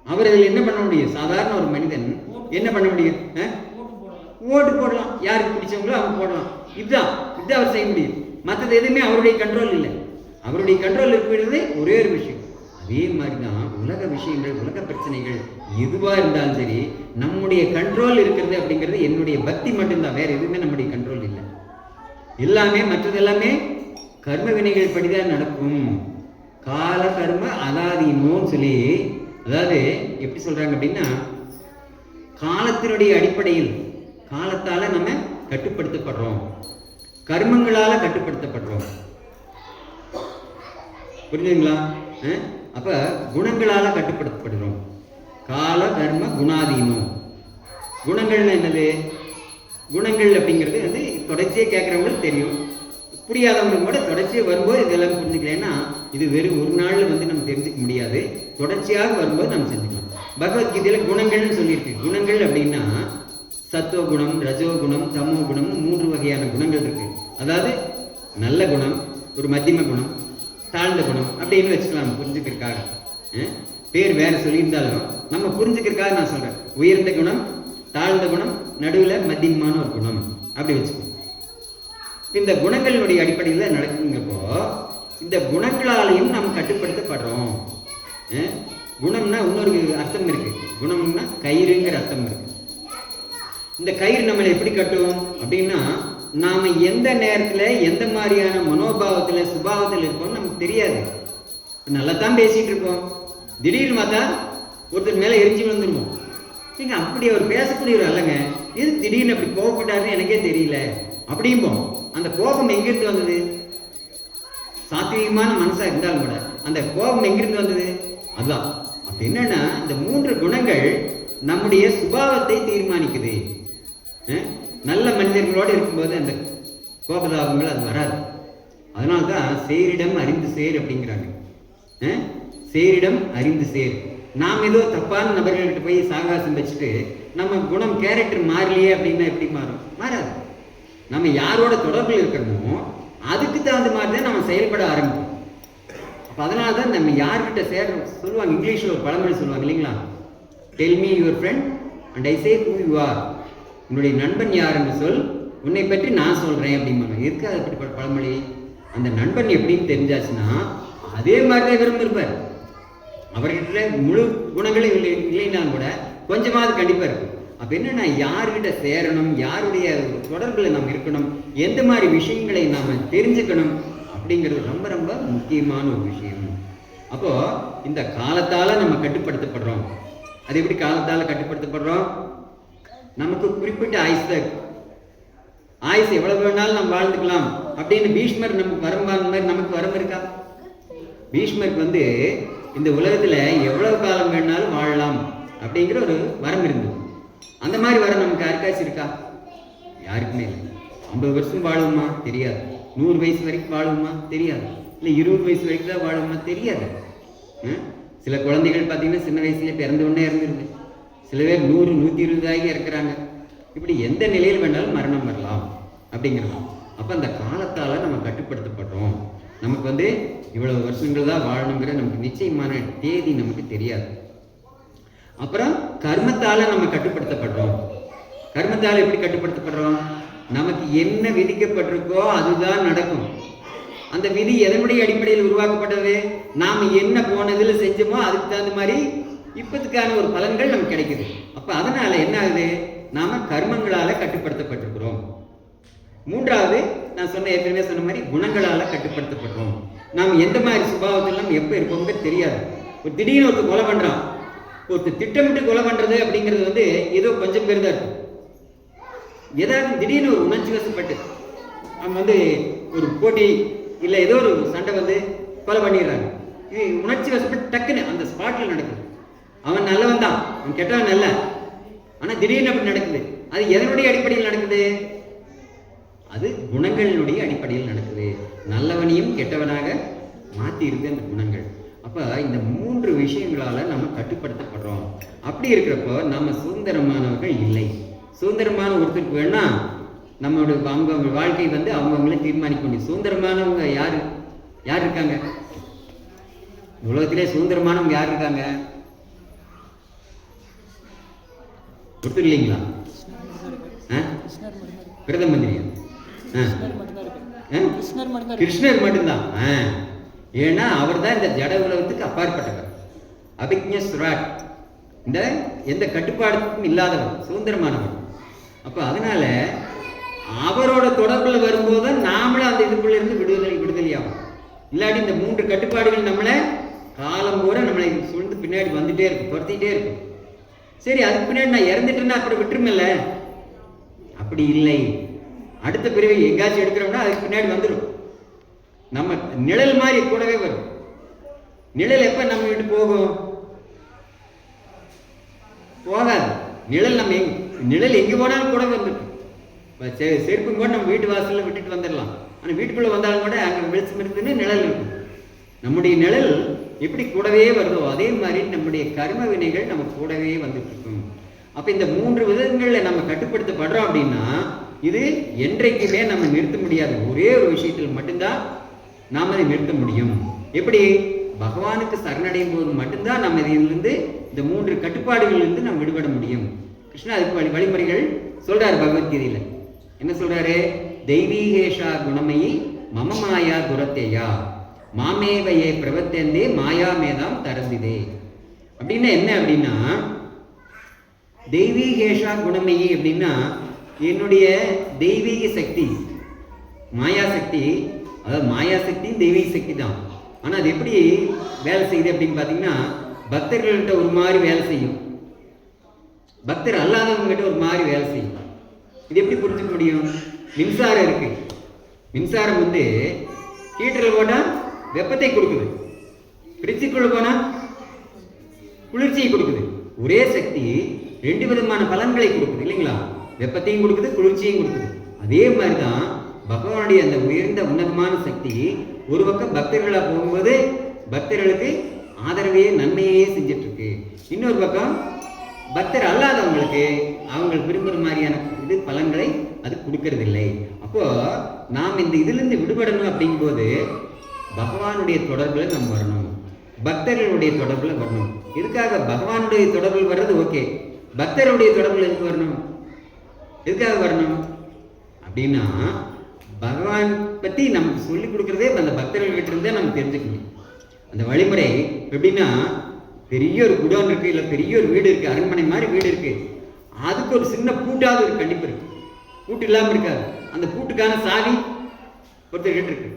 அவர் அதில் என்ன பண்ண முடியும்? சாதாரண ஒரு மனிதன் என்ன பண்ண முடியும்? ஓட்டு போடலாம், யாருக்கு பிடிச்சவங்களோ அவங்க போடலாம். இதுதான் அவர் செய்ய முடியும். மற்றது எதுவுமே அவருடைய கண்ட்ரோல் இல்லை. அவருடைய கண்ட்ரோல் இருக்கிறது ஒரே ஒரு விஷயம். அதே மாதிரி தான் உலக விஷயங்கள், உலக பிரச்சனைகள் எதுவாக இருந்தாலும் சரி, நம்முடைய கண்ட்ரோல் இருக்கிறது அப்படிங்கிறது என்னுடைய பக்தி மட்டும்தான். வேற எதுவுமே நம்முடைய கண்ட்ரோல் இல்லை. எல்லாமே மற்றது எல்லாமே கர்ம வினைகள் படிதான் நடக்கும். கால கர்ம அதாதீனோன்னு சொல்லி, அதாவது எப்படி சொல்றாங்க அப்படின்னா, காலத்தினுடைய அடிப்படையில் காலத்தால நம்ம கட்டுப்படுத்தப்படுறோம், கர்மங்களால கட்டுப்படுத்தப்படுறோம். புரிஞ்சுங்களா? அப்ப குணங்களால கட்டுப்படுத்தப்படுறோம். கால கர்ம குணாதீனம். குணங்கள்னு என்னது? குணங்கள் அப்படிங்கிறது தொடர்ச்சியே கேட்குறவங்களுக்கு தெரியும், புரியாதவங்களுக்கு கூட தொடர்ச்சியாக வரும்போது இதெல்லாம் புரிஞ்சுக்கலன்னா இது வெறும் ஒரு நாளில் நம்ம தெரிஞ்சுக்க முடியாது. தொடர்ச்சியாக வரும்போது நம்ம செஞ்சுக்கலாம். பகவத்கீதையில் குணங்கள்னு சொல்லியிருக்கு. குணங்கள் அப்படின்னா சத்துவகுணம், ரஜோகுணம், தமோ குணம், 3 வகையான குணங்கள் இருக்கு. அதாவது நல்ல குணம், ஒரு மத்தியம குணம், தாழ்ந்த குணம் அப்படின்னு வச்சுக்கலாம் புரிஞ்சுக்கிறதுக்காக. பேர் வேற சொல்லியிருந்தாலும் நம்ம புரிஞ்சுக்கிறதுக்காக நான் சொல்றேன். உயர்ந்த குணம், தாழ்ந்த குணம், நடுவில் மத்தியமான ஒரு குணம் அப்படி வச்சுக்கணும். இந்த குணங்களினுடைய அடிப்படையில் நடக்குங்கிறப்போ இந்த குணங்களாலையும் நாம் கட்டுப்படுத்தப்படுறோம். குணம்னா இன்னொரு அர்த்தம் இருக்கு. குணம்னா கயிறுங்கிற அர்த்தம் இருக்கு. இந்த கயிறு நம்மளை எப்படி கட்டும் அப்படின்னா, நாம எந்த நேரத்துல எந்த மாதிரியான மனோபாவத்துல சுபாவத்தில் இருப்போம்னு நமக்கு தெரியாது. நல்லா தான் பேசிட்டு இருக்கோம், திடீர்னு பார்த்தா ஒருத்தர் மேல எரிஞ்சு வந்துருவோம். நீங்க அப்படி அவர் பேசக்கூடியவர் அல்லங்க, இது திடீர்னு அப்படி கோபப்பட்டாருன்னு எனக்கே தெரியல அப்படிம்போம். அந்த கோபம் எங்கிருந்து வந்தது? சாத்வீகமான மனசா இருந்தாலும் கூட அந்த கோபம் எங்கிருந்து வந்தது? அதுதான். அப்ப என்னன்னா, இந்த 3 குணங்கள் நம்முடைய சுபாவத்தை தீர்மானிக்குது. நல்ல மனிதர்களோடு இருக்கும்போது அந்த கோபதாபங்கள் அது வராது. அதனால்தான் சேரிடம் அறிந்து சேர் அப்படிங்கிறாங்க. சேரிடம் அறிந்து சேர். நாம் ஏதோ தப்பான நபர்கள்கிட்ட போய் சாகாசம் வச்சுட்டு நம்ம குணம் கேரக்டர் மாறலையே அப்படின்னா எப்படி மாறும்? மாறாது. நம்ம யாரோட தொடர்பில் இருக்கிறோமோ அதுக்கு தகுந்த மாதிரி தான் நம்ம செயல்பட ஆரம்பிக்கும். அப்போ அதனால தான் நம்ம யார்கிட்ட சேர்றோம் சொல்லுவாங்க. இங்கிலீஷில் ஒரு பழமொழி சொல்லுவாங்க இல்லைங்களா? Tell me your friend and I say who you are. உன்னுடைய நண்பன் யார் என்று சொல், உன்னை பற்றி நான் சொல்கிறேன் அப்படிம்பாங்க. எதுக்கு அது அப்படிப்பட்ட பழமொழி? அந்த நண்பன் எப்படின்னு தெரிஞ்சாச்சுன்னா அதே மாதிரி தான் இவரும் இருப்பார். அவர்கிட்ட முழு குணங்களும் இல்லைன்னாலும் கூட கொஞ்சமாவது கண்டிப்பாக இருக்கும். அப்போ என்னன்னா, யார்கிட்ட சேரணும், யாருடைய தொடர்பில் நாம் இருக்கணும், எந்த மாதிரி விஷயங்களை நாம் தெரிஞ்சுக்கணும் அப்படிங்கிறது ரொம்ப ரொம்ப முக்கியமான ஒரு விஷயம். அப்போ இந்த காலத்தால் நம்ம கட்டுப்படுத்தப்படுறோம். அது எப்படி காலத்தால் கட்டுப்படுத்தப்படுறோம்? நமக்கு குறிப்பிட்ட ஆயுசு எவ்வளவு வேணாலும் நம்ம வாழ்ந்துக்கலாம் அப்படின்னு பீஷ்மர் நமக்கு வரம்பான மாதிரி நமக்கு வரம் இருக்கா? பீஷ்மருக்கு இந்த உலகத்துல எவ்வளவு காலம் வேணாலும் வாழலாம் அப்படிங்கிற ஒரு வரம் இருந்தது. அந்த மாதிரி வரம் நமக்கு யாருக்காச்சும் இருக்கா? யாருக்குமே இல்லை. 50 வருஷம் வாழுமா? தெரியாது. 100 வயசு வரைக்கும் வாழுமா? தெரியாது. இல்லை 20 வயசு வரைக்கும் தான் வாழுமா? தெரியாது. சில குழந்தைகள் பார்த்தீங்கன்னா சின்ன வயசுலேயே பிறந்த உடனே இறந்துருது. சில பேர் 100, 120 ஆகி இருக்கிறாங்க. இப்படி எந்த நிலையில் வேணாலும் மரணம் வரலாம் அப்படிங்கிறது. அப்போ அந்த காலத்தால் நம்ம கட்டுப்படுத்தப்படுறோம். நமக்கு இவ்வளவு வருஷங்கள் தான் வாழணுங்கிற நமக்கு நிச்சயமான தேதி நமக்கு தெரியாது. அப்புறம் கர்மத்தால் நம்ம கட்டுப்படுத்தப்படுறோம். கர்மத்தால் எப்படி கட்டுப்படுத்தப்படுறோம்? நமக்கு என்ன விதிக்கப்பட்டிருக்கோ அதுதான் நடக்கும். அந்த விதி எதனுடைய அடிப்படையில் உருவாக்கப்பட்டது? நாம் என்ன போனதுல செஞ்சோமோ அதுக்கு தகுந்த மாதிரி இப்பத்துக்கான ஒரு பலன்கள் நமக்கு கிடைக்குது. அப்ப அதனால என்ன ஆகுது? நாம கர்மங்களால கட்டுப்படுத்தப்பட்டிருக்கிறோம். மூன்றாவது, நான் ஏற்கனவே சொன்ன மாதிரி குணங்களால கட்டுப்படுத்தப்படுறோம். நாம் எந்த மாதிரி சுபாவத்தில் நம்ம எப்ப இருப்போங்க தெரியாது. ஒரு திடீர்னு ஒருத்தர் கொலை பண்றான், ஒருத்தர் திட்டமிட்டு கொலை பண்றது அப்படிங்கிறது ஏதோ கொஞ்சம் பேர் தான் இருக்கும். ஏதாவது திடீர்னு ஒரு உணர்ச்சி வசப்பட்டு அவன் ஒரு போட்டி இல்லை ஏதோ ஒரு சண்டை கொலை பண்ணிடுறாங்க. இது உணர்ச்சி வசப்பட்டு டக்குன்னு அந்த ஸ்பாட்ல நடக்குது. அவன் நல்லவன் தான், அவன் கெட்டவன் அல்ல. ஆனா திடீர்னு அப்படி நடக்குது. அது எதனுடைய அடிப்படையில் நடக்குது? அது குணங்களினுடைய அடிப்படையில் நடக்குது. நல்லவனையும் கெட்டவனாக மாத்தி இருக்கு அந்த குணங்கள். அப்ப இந்த 3 விஷயங்களால நம்ம கட்டுப்படுத்தப்படுறோம். அப்படி இருக்கிறப்போ நம்ம சுதந்திரமானவர்கள் இல்லை. சுதந்திரமான ஒருத்தருக்கு வேணா நம்மளோட அவங்க வாழ்க்கை அவங்கவுங்களே தீர்மானிக்க முடியும். சுதந்திரமானவங்க யாரு யார் இருக்காங்க உலகத்திலே? சுதந்திரமானவங்க யார் இருக்காங்க? ஒருத்தர் இல்லைங்களா? பிரதம மந்திரியா? கிருஷ்ணர் மட்டும்தான். ஏன்னா அவர் தான் இந்த ஜட உலகத்துக்கு அப்பாற்பட்டவர், அபிக்ஞ சுராட், இந்த எந்த கட்டுப்பாடுக்கும் இல்லாதவர், சுதந்திரமானவர். அப்ப அதனால அவரோட தொடர்புல வரும்போது நாமளும் அந்த இதுக்குள்ள இருந்து விடுதலையாகும். இல்லாட்டி இந்த 3 கட்டுப்பாடுகள் நம்மளை காலம் பூரா நம்மளை சூழ்ந்து பின்னாடி வந்துட்டே இருக்கும், துரத்திட்டே இருக்கும். சரி, அதுக்கு பின்னாடி நான் இறந்துட்டேன்னா அப்புறம் விட்டுருமில்ல? அப்படி இல்லை. அடுத்த பிறவி எங்காச்சும் எடுக்கிறோம்னா அதுக்கு பின்னாடி வந்துடும். நம்ம நிழல் மாதிரி கூடவே வரும். நிழல் எப்ப நம்ம விட்டு போகும்? போகாது. நிழல் எங்க போனாலும் கூட வந்துடும். செருப்பும் கூட நம்ம வீட்டு வாசல்ல விட்டுட்டு வந்துடலாம். ஆனா வீட்டுக்குள்ள வந்தாலும் கூட அங்க வெளிச்சம் இருக்குன்னு நிழல் இருக்கும். நம்முடைய நிழல் எப்படி கூடவே வருதோ அதே மாதிரி நம்முடைய கர்ம வினைகள் நம்ம கூடவே வந்துட்டு இருக்கும். அப்ப இந்த 3 விதங்கள்ல நம்ம கட்டுப்படுத்தப்படுறோம் அப்படின்னா இது என்றைக்குமே நம்ம நிறுத்த முடியாது. ஒரே ஒரு விஷயத்தில் மட்டும்தான் நாம் அதை நிறுத்த முடியும். எப்படி? பகவானுக்கு சரணடையும் போது மட்டும்தான் நம்ம இதிலிருந்து இந்த 3 கட்டுப்பாடுகளிலிருந்து நம்ம விடுபட முடியும். கிருஷ்ணா அதுக்கு வழிமுறைகள் சொல்றாரு பகவத்கீதையில. என்ன சொல்றாரு? தெய்வீகேஷா குணமயி மம மாயா துரத்தேயா மாமேவையே பிரவத்தேந்தே மாயா மேதாம் தரந்திதே. அப்படின்னா என்ன அப்படின்னா, தெய்வீகேஷா குணமயி அப்படின்னா என்னுடைய தெய்வீக சக்தி, மாயா சக்தி, அதாவது மாயா சக்தியும் தெய்வீக சக்தி தான். ஆனா அது எப்படி வேலை செய்யுது அப்படின்னு பாத்தீங்கன்னா, பக்தர்கள்கிட்ட ஒரு மாதிரி வேலை செய்யும், பக்தர் அல்லாதவங்க கிட்ட ஒரு மாதிரி வேலை செய்யும். இது எப்படி புரிஞ்சுக்க முடியும்? மின்சாரம் இருக்கு. மின்சாரம் ஹீட்டரில் போட்டா வெப்பத்தை கொடுக்குது, ஃப்ரிட்ஜுக்குள்ள போனா குளிர்ச்சியை கொடுக்குது. ஒரே சக்தி 2 விதமான பலன்களை கொடுக்குது இல்லைங்களா? வெப்பத்தையும் கொடுக்குது, குளிர்ச்சியும் கொடுக்குது. அதே மாதிரிதான் பகவானுடைய அந்த உயர்ந்த உன்னதமான சக்தி ஒரு பக்கம் பக்தர்களா போகும்போது பக்தர்களுக்கு ஆதரவையே நன்மையே செஞ்சிட்டு இருக்கு. இன்னொரு பக்கம் பக்தர் அல்லாதவங்களுக்கு அவங்க விரும்புகிற மாதிரியான பலன்களை அது கொடுக்கறது இல்லை. அப்போ நாம் இந்த இதிலிருந்து விடுபடணும் அப்படிங்கும்போது பகவானுடைய தொடர்புல நம்ம வரணும், பக்தர்களுடைய தொடர்புல வரணும். எதுக்காக பகவானுடைய தொடர்பில் வர்றது ஓகே, பக்தருடைய தொடர்பில் எதுக்கு வரணும்? எதுக்காக வரணும் அப்படின்னா, பகவான் பற்றி நமக்கு சொல்லிக் கொடுக்குறதே அந்த பக்தர்கள் கிட்ட இருந்தே நம்ம தெரிஞ்சுக்கணும். அந்த வழிமுறை எப்படின்னா, பெரிய ஒரு குடோன் இருக்கு, இல்லை பெரிய ஒரு வீடு இருக்கு, அரண்மனை மாதிரி வீடு இருக்கு, அதுக்கு ஒரு சின்ன பூட்டாவது ஒரு கண்டிப்பு இருக்கு, பூட்டு இல்லாமல் இருக்காது. அந்த பூட்டுக்கான சாவி ஒருத்தர் கிட்ட இருக்கு.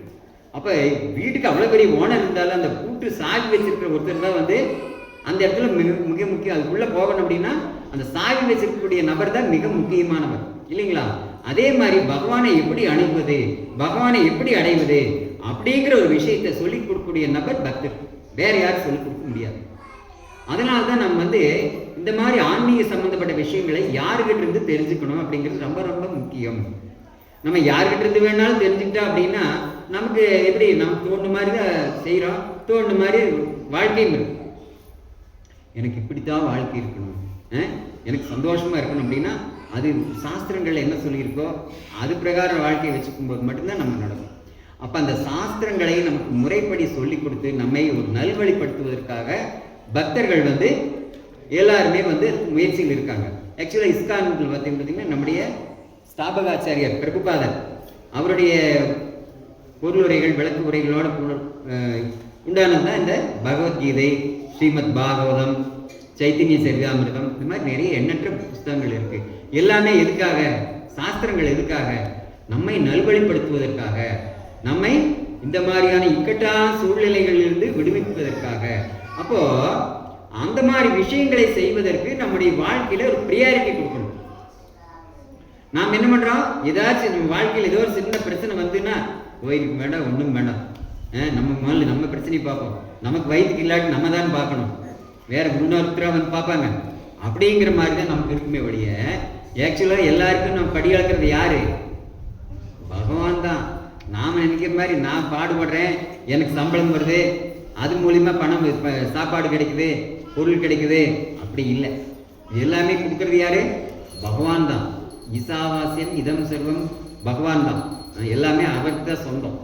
அப்போ வீட்டுக்கு அவ்வளோ பெரிய ஓனர் இருந்தாலும் அந்த பூட்டு சாவி வச்சிருக்கிற ஒருத்தர் தான் அந்த இடத்துல மிக முக்கியம். அதுக்குள்ளே போகணும் அப்படின்னா அந்த சாவி வச்சிருக்கக்கூடிய நபர் தான் மிக முக்கியமானவர் இல்லைங்களா? அதே மாதிரி பகவானை எப்படி அணுகுவது, பகவானை எப்படி அடைவது அப்படிங்கிற ஒரு விஷயத்தை சொல்லிக் கொடுக்கக்கூடிய நபர் பக்தர். வேற யாரும் சொல்லிக் கொடுக்க முடியாது. அதனால தான் நம்ம இந்த மாதிரி ஆன்மீக சம்பந்தப்பட்ட விஷயங்களை யாருக்கிட்ட இருந்து தெரிஞ்சுக்கணும் அப்படிங்கிறது ரொம்ப ரொம்ப முக்கியம். நம்ம யாருக்கிட்ட இருந்து வேணாலும் தெரிஞ்சுக்கிட்டா அப்படின்னா நமக்கு எப்படி நமக்கு தோணுன மாதிரி தான் செய்கிறோம், தோணுன மாதிரி வாழ்க்கையும் இருக்கும். எனக்கு இப்படித்தான் வாழ்க்கை இருக்கணும், எனக்கு சந்தோஷமா இருக்கணும் அப்படின்னா அது சாஸ்திரங்கள் என்ன சொல்லியிருக்கோ அது பிரகாரம் வாழ்க்கையை வச்சுக்கும் போது மட்டும்தான் நம்ம நடக்கும். அப்போ அந்த சாஸ்திரங்களை நமக்கு முறைப்படி சொல்லி கொடுத்து நம்மை ஒரு நல்வழிப்படுத்துவதற்காக பக்தர்கள் எல்லாருமே முயற்சியில் இருக்காங்க. ஆக்சுவலாக இஸ்கான் பார்த்தீங்கன்னா நம்முடைய ஸ்தாபகாச்சாரியர் பிரபுபாதர் அவருடைய பொருளுரைகள் விளக்கு உரைகளோட உண்டானது தான் இந்த பகவத்கீதை, ஸ்ரீமத் பாகவதம், சைத்தன்ய சரிதாமிர்தம், இந்த மாதிரி நிறைய எண்ணற்ற புஸ்தகங்கள் இருக்கு. எல்லாமே எதுக்காக? சாஸ்திரங்கள் எதுக்காக? நம்மை நல்வழிப்படுத்துவதற்காக, நம்மை இந்த மாதிரியான இக்கட்டான சூழ்நிலைகளிலிருந்து விடுவிப்பதற்காக. அப்போ அந்த மாதிரி விஷயங்களை செய்வதற்கு நம்முடைய வாழ்க்கையில ஒரு ப்ரியாரிட்டி கொடுக்கணும். நாம் என்ன பண்றோம்? ஏதாச்சும் நம்ம வாழ்க்கையில் ஏதோ ஒரு சின்ன பிரச்சனை வந்துன்னா கோயிலுக்கு வேண்டாம், ஒன்றும் வேண்டாம், நம்ம முதல்ல நம்ம பிரச்சனையை பார்ப்போம், நமக்கு வயிற்றுக்கு இல்லாட்டி நம்ம தான் பார்க்கணும், வேற முன்னோருத்தரா வந்து பார்ப்பாங்க, அப்படிங்கிற மாதிரி தான் நமக்கு இருக்குமே ஒழிய, ஆக்சுவலாக எல்லாருக்கும் நம்ம படி அளக்கிறது யாரு? பகவான் தான். நாம் நினைக்கிற மாதிரி நான் பாடுபடுறேன், எனக்கு சம்பளம் வருது, அது மூலிமா பணம் சாப்பாடு கிடைக்குது, பொருள் கிடைக்குது, அப்படி இல்லை. எல்லாமே கொடுக்கறது யாரு? பகவான் தான். ஈசாவாசியம் இதம் சர்வம் பகவான் தான். எல்லாமே அவருக்கு தான் சொந்தம்.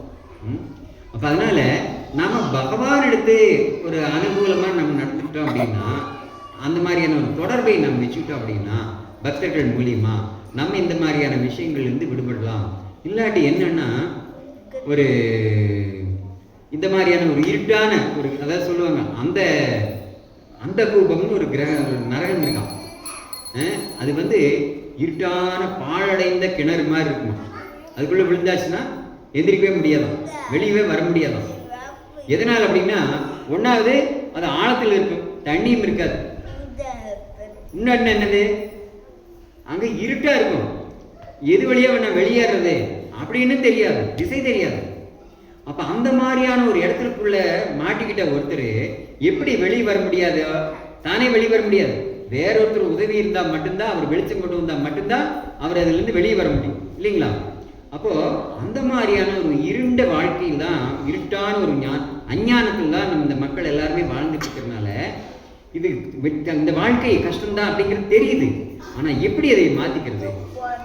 அப்போ அதனால நாம பகவான் எடுத்து ஒரு அனுகூலமாக நம்ம நடந்துக்கிட்டோம் அப்படின்னா, அந்த மாதிரியான ஒரு தொடர்பை நம்ம வச்சுக்கிட்டோம் அப்படின்னா, பக்தர்கள் மூலியமா நம்ம இந்த மாதிரியான விஷயங்கள்லேருந்து விடுபடலாம். இல்லாட்டி என்னன்னா, ஒரு இந்த மாதிரியான ஒரு இருட்டான ஒரு, அதாவது சொல்லுவாங்க அந்த கூபம்னு ஒரு நரகம் இருக்கான். அது வந்து இருட்டான பாழடைந்த கிணறு மாதிரி இருக்குமா. அதுக்குள்ள விழுந்தாச்சுன்னா எந்திரிக்கவே முடியாதான், வெளியவே வர முடியாதான். எதனால் அப்படின்னா, ஒன்றாவது அது ஆழத்தில் இருக்கும், தண்ணியும் இருக்காது. இன்னொன்று என்னது, அங்கே இருட்டாக இருக்கும், எது வழியாக வேணா வெளியேறது அப்படின்னு தெரியாது, திசை தெரியாது. அப்போ அந்த மாதிரியான ஒரு இடத்துக்குள்ள மாட்டிக்கிட்ட ஒருத்தர் எப்படி வெளியே வர முடியாது? தானே வெளியே வர முடியாது. வேறொருத்தர் உதவி இருந்தால் மட்டும்தான், அவர் வெளிச்சம் கொண்டு வந்தால் மட்டும்தான் அவர் அதிலிருந்து வெளியே வர முடியும், இல்லைங்களா? அப்போ அந்த மாதிரியான ஒரு இருண்ட வாழ்க்கையில் தான், இருட்டான ஒரு அஞ்ஞானத்தில் தான் நம்ம இந்த மக்கள் எல்லாருமே வாழ்ந்துட்டு இருக்கிறதுனால, இது இந்த வாழ்க்கை கஷ்டம்தான் அப்படிங்கிறது தெரியுது. ஆனால் எப்படி அதை மாற்றிக்கிறது,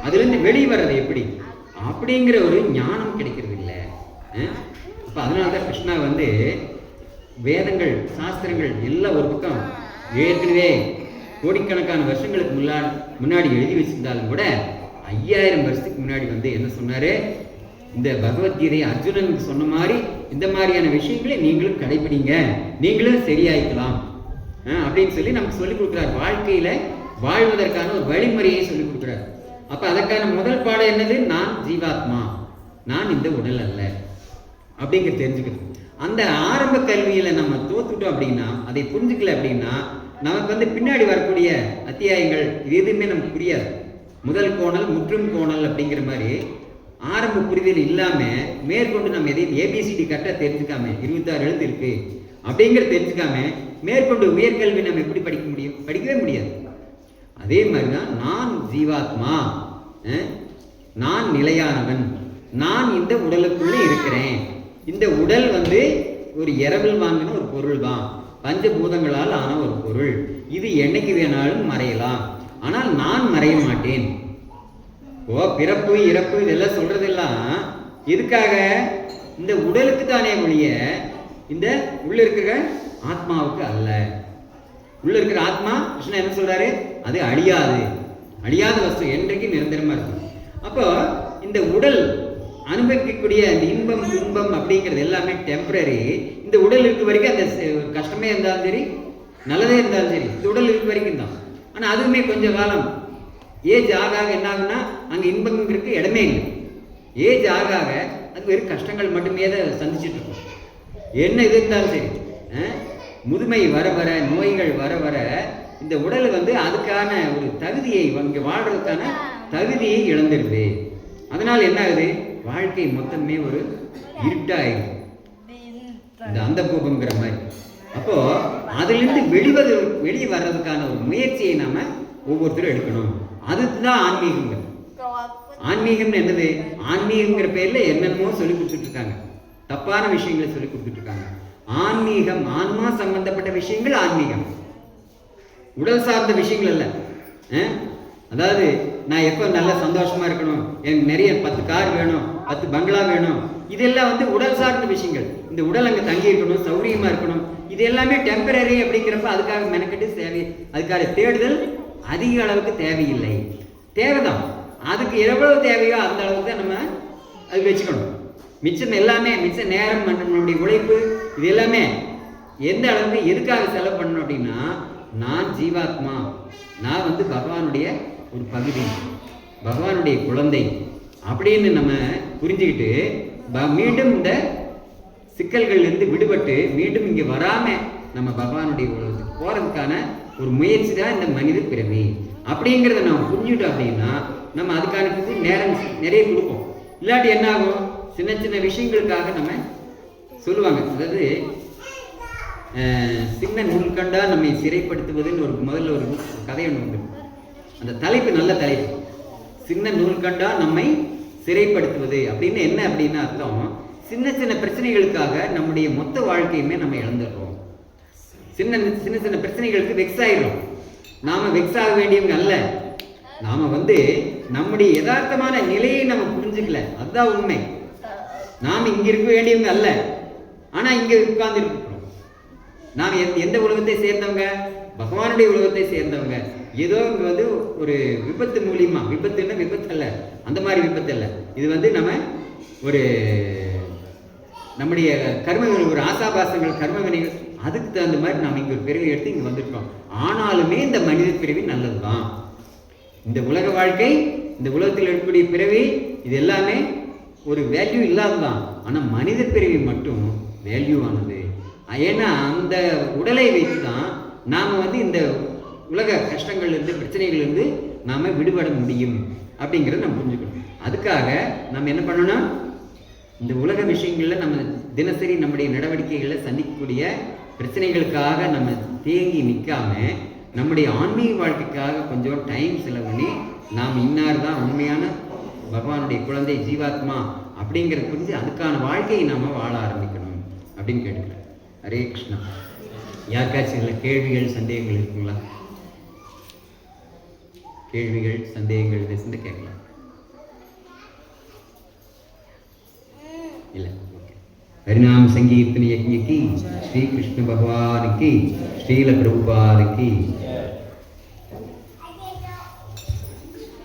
அதுலேருந்து வெளியே வர்றது எப்படி அப்படிங்கிற ஒரு ஞானம் கிடைக்கிறது இல்லை. அப்போ அதனால தான் கிருஷ்ணா வந்து வேதங்கள், சாஸ்திரங்கள் எல்லாம் ஒரு பக்கம் ஏற்கனவே கோடிக்கணக்கான வருஷங்களுக்கு முன்னாடி எழுதி வச்சிருந்தாலும் கூட 5000 வருஷத்துக்கு முன்னாடி வந்து என்ன சொன்னாரு? இந்த பகவத்கீதை அர்ஜுனனுக்கு சொன்ன மாதிரி இந்த மாதிரியான விஷயங்களை நீங்களும் கடைபிடிங்க, நீங்களும் சரியாயிக்கலாம் அப்படின்னு சொல்லி நமக்கு சொல்லிக் கொடுக்குறாரு. வாழ்க்கையில வாழ்வதற்கான ஒரு வழிமுறையை சொல்லிக் கொடுக்குறாரு. அப்ப அதற்கான முதல் பாடம் என்னது? நான் ஜீவாத்மா, நான் இந்த உடல் அல்ல அப்படிங்கிற தெரிஞ்சுக்கிறது. அந்த ஆரம்ப கல்வியில நம்ம தோத்துட்டோம் அப்படின்னா, அதை புரிஞ்சுக்கல அப்படின்னா, நமக்கு வந்து பின்னாடி வரக்கூடிய அத்தியாயங்கள் இது எதுவுமே நமக்கு புரியாது. முதல் கோணல் முற்றும் கோணல் அப்படிங்கிற மாதிரி ஆரம்ப புரிதல் இல்லாம மேற்கொண்டு நம்ம எதையும் ஏபிசிடி கரெக்டாக தெரிஞ்சுக்காம, 26 எழுத்து இருக்கு அப்படிங்கிறத தெரிஞ்சுக்காம மேற்கொண்டு உயர்கல்வி நம்ம எப்படி படிக்க முடியும்? படிக்கவே முடியாது. அதே மாதிரிதான் நான் ஜீவாத்மா, நான் நிலையானவன், நான் இந்த உடலுக்குள்ளே இருக்கிறேன். இந்த உடல் வந்து ஒரு இரவில் வாங்கின ஒரு பொருள் தான், பஞ்சபூதங்களால் ஆன ஒரு பொருள். இது என்னைக்கு வேணாலும் மறையலாம், ஆனால் நான் மறைய மாட்டேன். பிறப்பு இறப்பு இதெல்லாம் சொல்றதெல்லாம் எதுக்காக? இந்த உடலுக்கு தானே ஒழிய இந்த உள்ள இருக்கிற ஆத்மாவுக்கு அல்ல. உள்ள இருக்கிற ஆத்மா கிருஷ்ணன் என்ன சொல்றாரு? அது அழியாது, அழியாத வஸ்து, என்றைக்கு நிரந்தரமா இருக்கும். அப்போ இந்த உடல் அனுபவிக்கக்கூடிய அந்த இன்பம் துன்பம் அப்படிங்கிறது எல்லாமே டெம்பரரி. இந்த உடல் இருக்க வரைக்கும் அந்த கஷ்டமே இருந்தாலும் சரி, நல்லதே இருந்தாலும் சரி, இந்த உடல் இருக்க வரைக்கும் தான். ஆனால் அதுவுமே கொஞ்சம் காலம் ஏஜ் ஆக ஆக என்ன ஆகுன்னா, அங்கே இன்பங்கிறதுக்கு இடமே இல்லை. ஏஜ் ஆக ஆக அது வெறும் கஷ்டங்கள் மட்டுமே தான் சந்திச்சுட்டு இருக்கும். என்ன இது இருந்தாலும் சரி, முதுமை வர வர, நோய்கள் வர வர இந்த உடல் வந்து அதுக்கான ஒரு தகுதியை, இங்கே வாழ்றதுக்கான தகுதியை இழந்துருது. அதனால் என்ன ஆகுது? வாழ்க்கை மொத்தமே ஒரு இருட்டாயிடுது, இந்த அந்த கோபங்கிற மாதிரி. அப்போ அதிலிருந்து வெளியே வர்றதுக்கான ஒரு முயற்சியை நாம ஒவ்வொருத்தரும் எடுக்கணும். அதுதான் ஆன்மீகங்கள். ஆன்மீகம்னு என்னது? ஆன்மீகங்கிற பேர்ல என்னென்னமோ சொல்லி கொடுத்துட்டு இருக்காங்க, தப்பான விஷயங்களை சொல்லி கொடுத்துட்டு இருக்காங்க. ஆன்மீகம், ஆன்மா சம்பந்தப்பட்ட விஷயங்கள் ஆன்மீகம், உடல் சார்ந்த விஷயங்கள் அல்ல. அதாவது நான் எப்போ நல்லா சந்தோஷமா இருக்கணும், எனக்கு நிறைய 10 கார் வேணும், 10 பங்களா வேணும், இதெல்லாம் வந்து உடல் சார்ந்த விஷயங்கள். இந்த உடல் அங்கே தங்கி இருக்கணும், சௌரியமா இருக்கணும், இது எல்லாமே டெம்பரரி. அப்படிங்கிறப்ப அதுக்காக மெனக்கெட்டு அதுக்காக தேடுதல் அதிக அளவுக்கு தேவையில்லை. தேவைதான், அதுக்கு எவ்வளவு தேவையோ அந்த அளவுக்கு தான் நம்ம அது வச்சுக்கணும். மிச்சம் எல்லாமே, மிச்ச நேரம் மற்றும் நம்முடைய உழைப்பு இது எல்லாமே எந்த அளவுக்கு எதுக்காக செலவு பண்ணணும் அப்படின்னா, நான் ஜீவாத்மா, நான் வந்து பகவானுடைய ஒரு பகுதி, பகவானுடைய குழந்தை அப்படின்னு நம்ம புரிஞ்சுக்கிட்டு மீண்டும் இந்த சிக்கல்கள்லேருந்து விடுபட்டு மீண்டும் இங்கே வராமல் நம்ம பகவானுடைய உலகத்துக்கு போகிறதுக்கான ஒரு முயற்சி தான் இந்த மனித பிறவி அப்படிங்கிறத நம்ம புரிஞ்சுட்டோம் அப்படின்னா நம்ம அதுக்கான நேரம் நிறைய கொடுப்போம். இல்லாட்டி என்ன ஆகும், சின்ன சின்ன விஷயங்களுக்காக நம்ம சொல்லுவாங்க, அதாவது சின்ன நூல் கண்டா நம்மை சிறைப்படுத்துவதுன்னு முதல்ல ஒரு கதை ஒன்று உண்டு. அந்த தலைப்பு நல்ல தலைப்பு, சின்ன நூல் கண்டா நம்மை சிறைப்படுத்துவது அப்படின்னு என்ன அப்படின்னு அர்த்தம், சின்ன சின்ன பிரச்சனைகளுக்காக நம்முடைய மொத்த வாழ்க்கையுமே நம்ம இழந்துடுறோம். சின்ன சின்ன சின்ன பிரச்சனைகளுக்கு வெக்ஸ் ஆயிடும். நாம வெக்ஸ் ஆக வேண்டியவங்க அல்ல, நாம வந்து நம்முடைய யதார்த்தமான நிலையை நம்ம புரிஞ்சுக்கல, அதுதான் உண்மை. நாம் இங்க இருக்க வேண்டியவங்க அல்ல, ஆனா இங்க உட்கார்ந்து இருக்கிறோம். நாம் எந்த உலகத்தை சேர்ந்தவங்க, பகவானுடைய உலகத்தை சேர்ந்தவங்க. ஏதோ இங்க வந்து ஒரு விபத்து மூலியமா, விபத்துன்னா விபத்து அல்ல, அந்த மாதிரி விபத்து அல்ல, இது வந்து நம்ம ஒரு நம்முடைய கர்மங்கள், ஒரு ஆசாபாசங்கள், கர்மவினைகள், அதுக்கு தகுந்த மாதிரி நாம் இங்க ஒரு பிறவி எடுத்து இங்க வந்திருக்கோம். ஆனாலுமே இந்த மனித பிறவி நல்லதுதான். இந்த உலக வாழ்க்கை, இந்த உலகத்தில் இருக்கக்கூடிய பிறவி, இது எல்லாமே ஒரு வேல்யூ இல்லாததான். ஆனால் மனித பிறவி மட்டும் வேல்யூ ஆனது. ஏன்னா அந்த உடலை வைத்து தான் நாம் வந்து இந்த உலக கஷ்டங்கள்லேருந்து, பிரச்சனைகள்லேருந்து நாம் விடுபட முடியும் அப்படிங்கிறத நம்ம புரிஞ்சுக்கணும். அதுக்காக நம்ம என்ன பண்ணணும், இந்த உலக விஷயங்களில் நம்ம தினசரி நம்முடைய நடவடிக்கைகளில் சந்திக்கக்கூடிய பிரச்சனைகளுக்காக நம்ம தேங்கி நிற்காம நம்முடைய ஆன்மீக வாழ்க்கைக்காக கொஞ்சம் டைம் செலவு பண்ணி நாம் இன்னார் தான் உண்மையான பகவானுடைய குழந்தை, ஜீவாத்மா அப்படிங்கிறத புரிஞ்சு அதுக்கான வாழ்க்கையை நாம் வாழ ஆரம்பிக்கணும் அப்படின்னு கேட்டுக்கிறேன். ஹரே கிருஷ்ணா. யாருக்காச்சும் இல்லை கேள்விகள் சந்தேகங்கள் இருக்குங்களா? கேள்விகள் சந்தேகங்கள் இதை கேட்கலாம். இல்லை, ஓகே. ஹரிநாம் சங்கீர்த்தன யஜ்ஞ கி, ஸ்ரீ கிருஷ்ண பகவான் கி, ஸ்ரீல பிரபுபாத கி.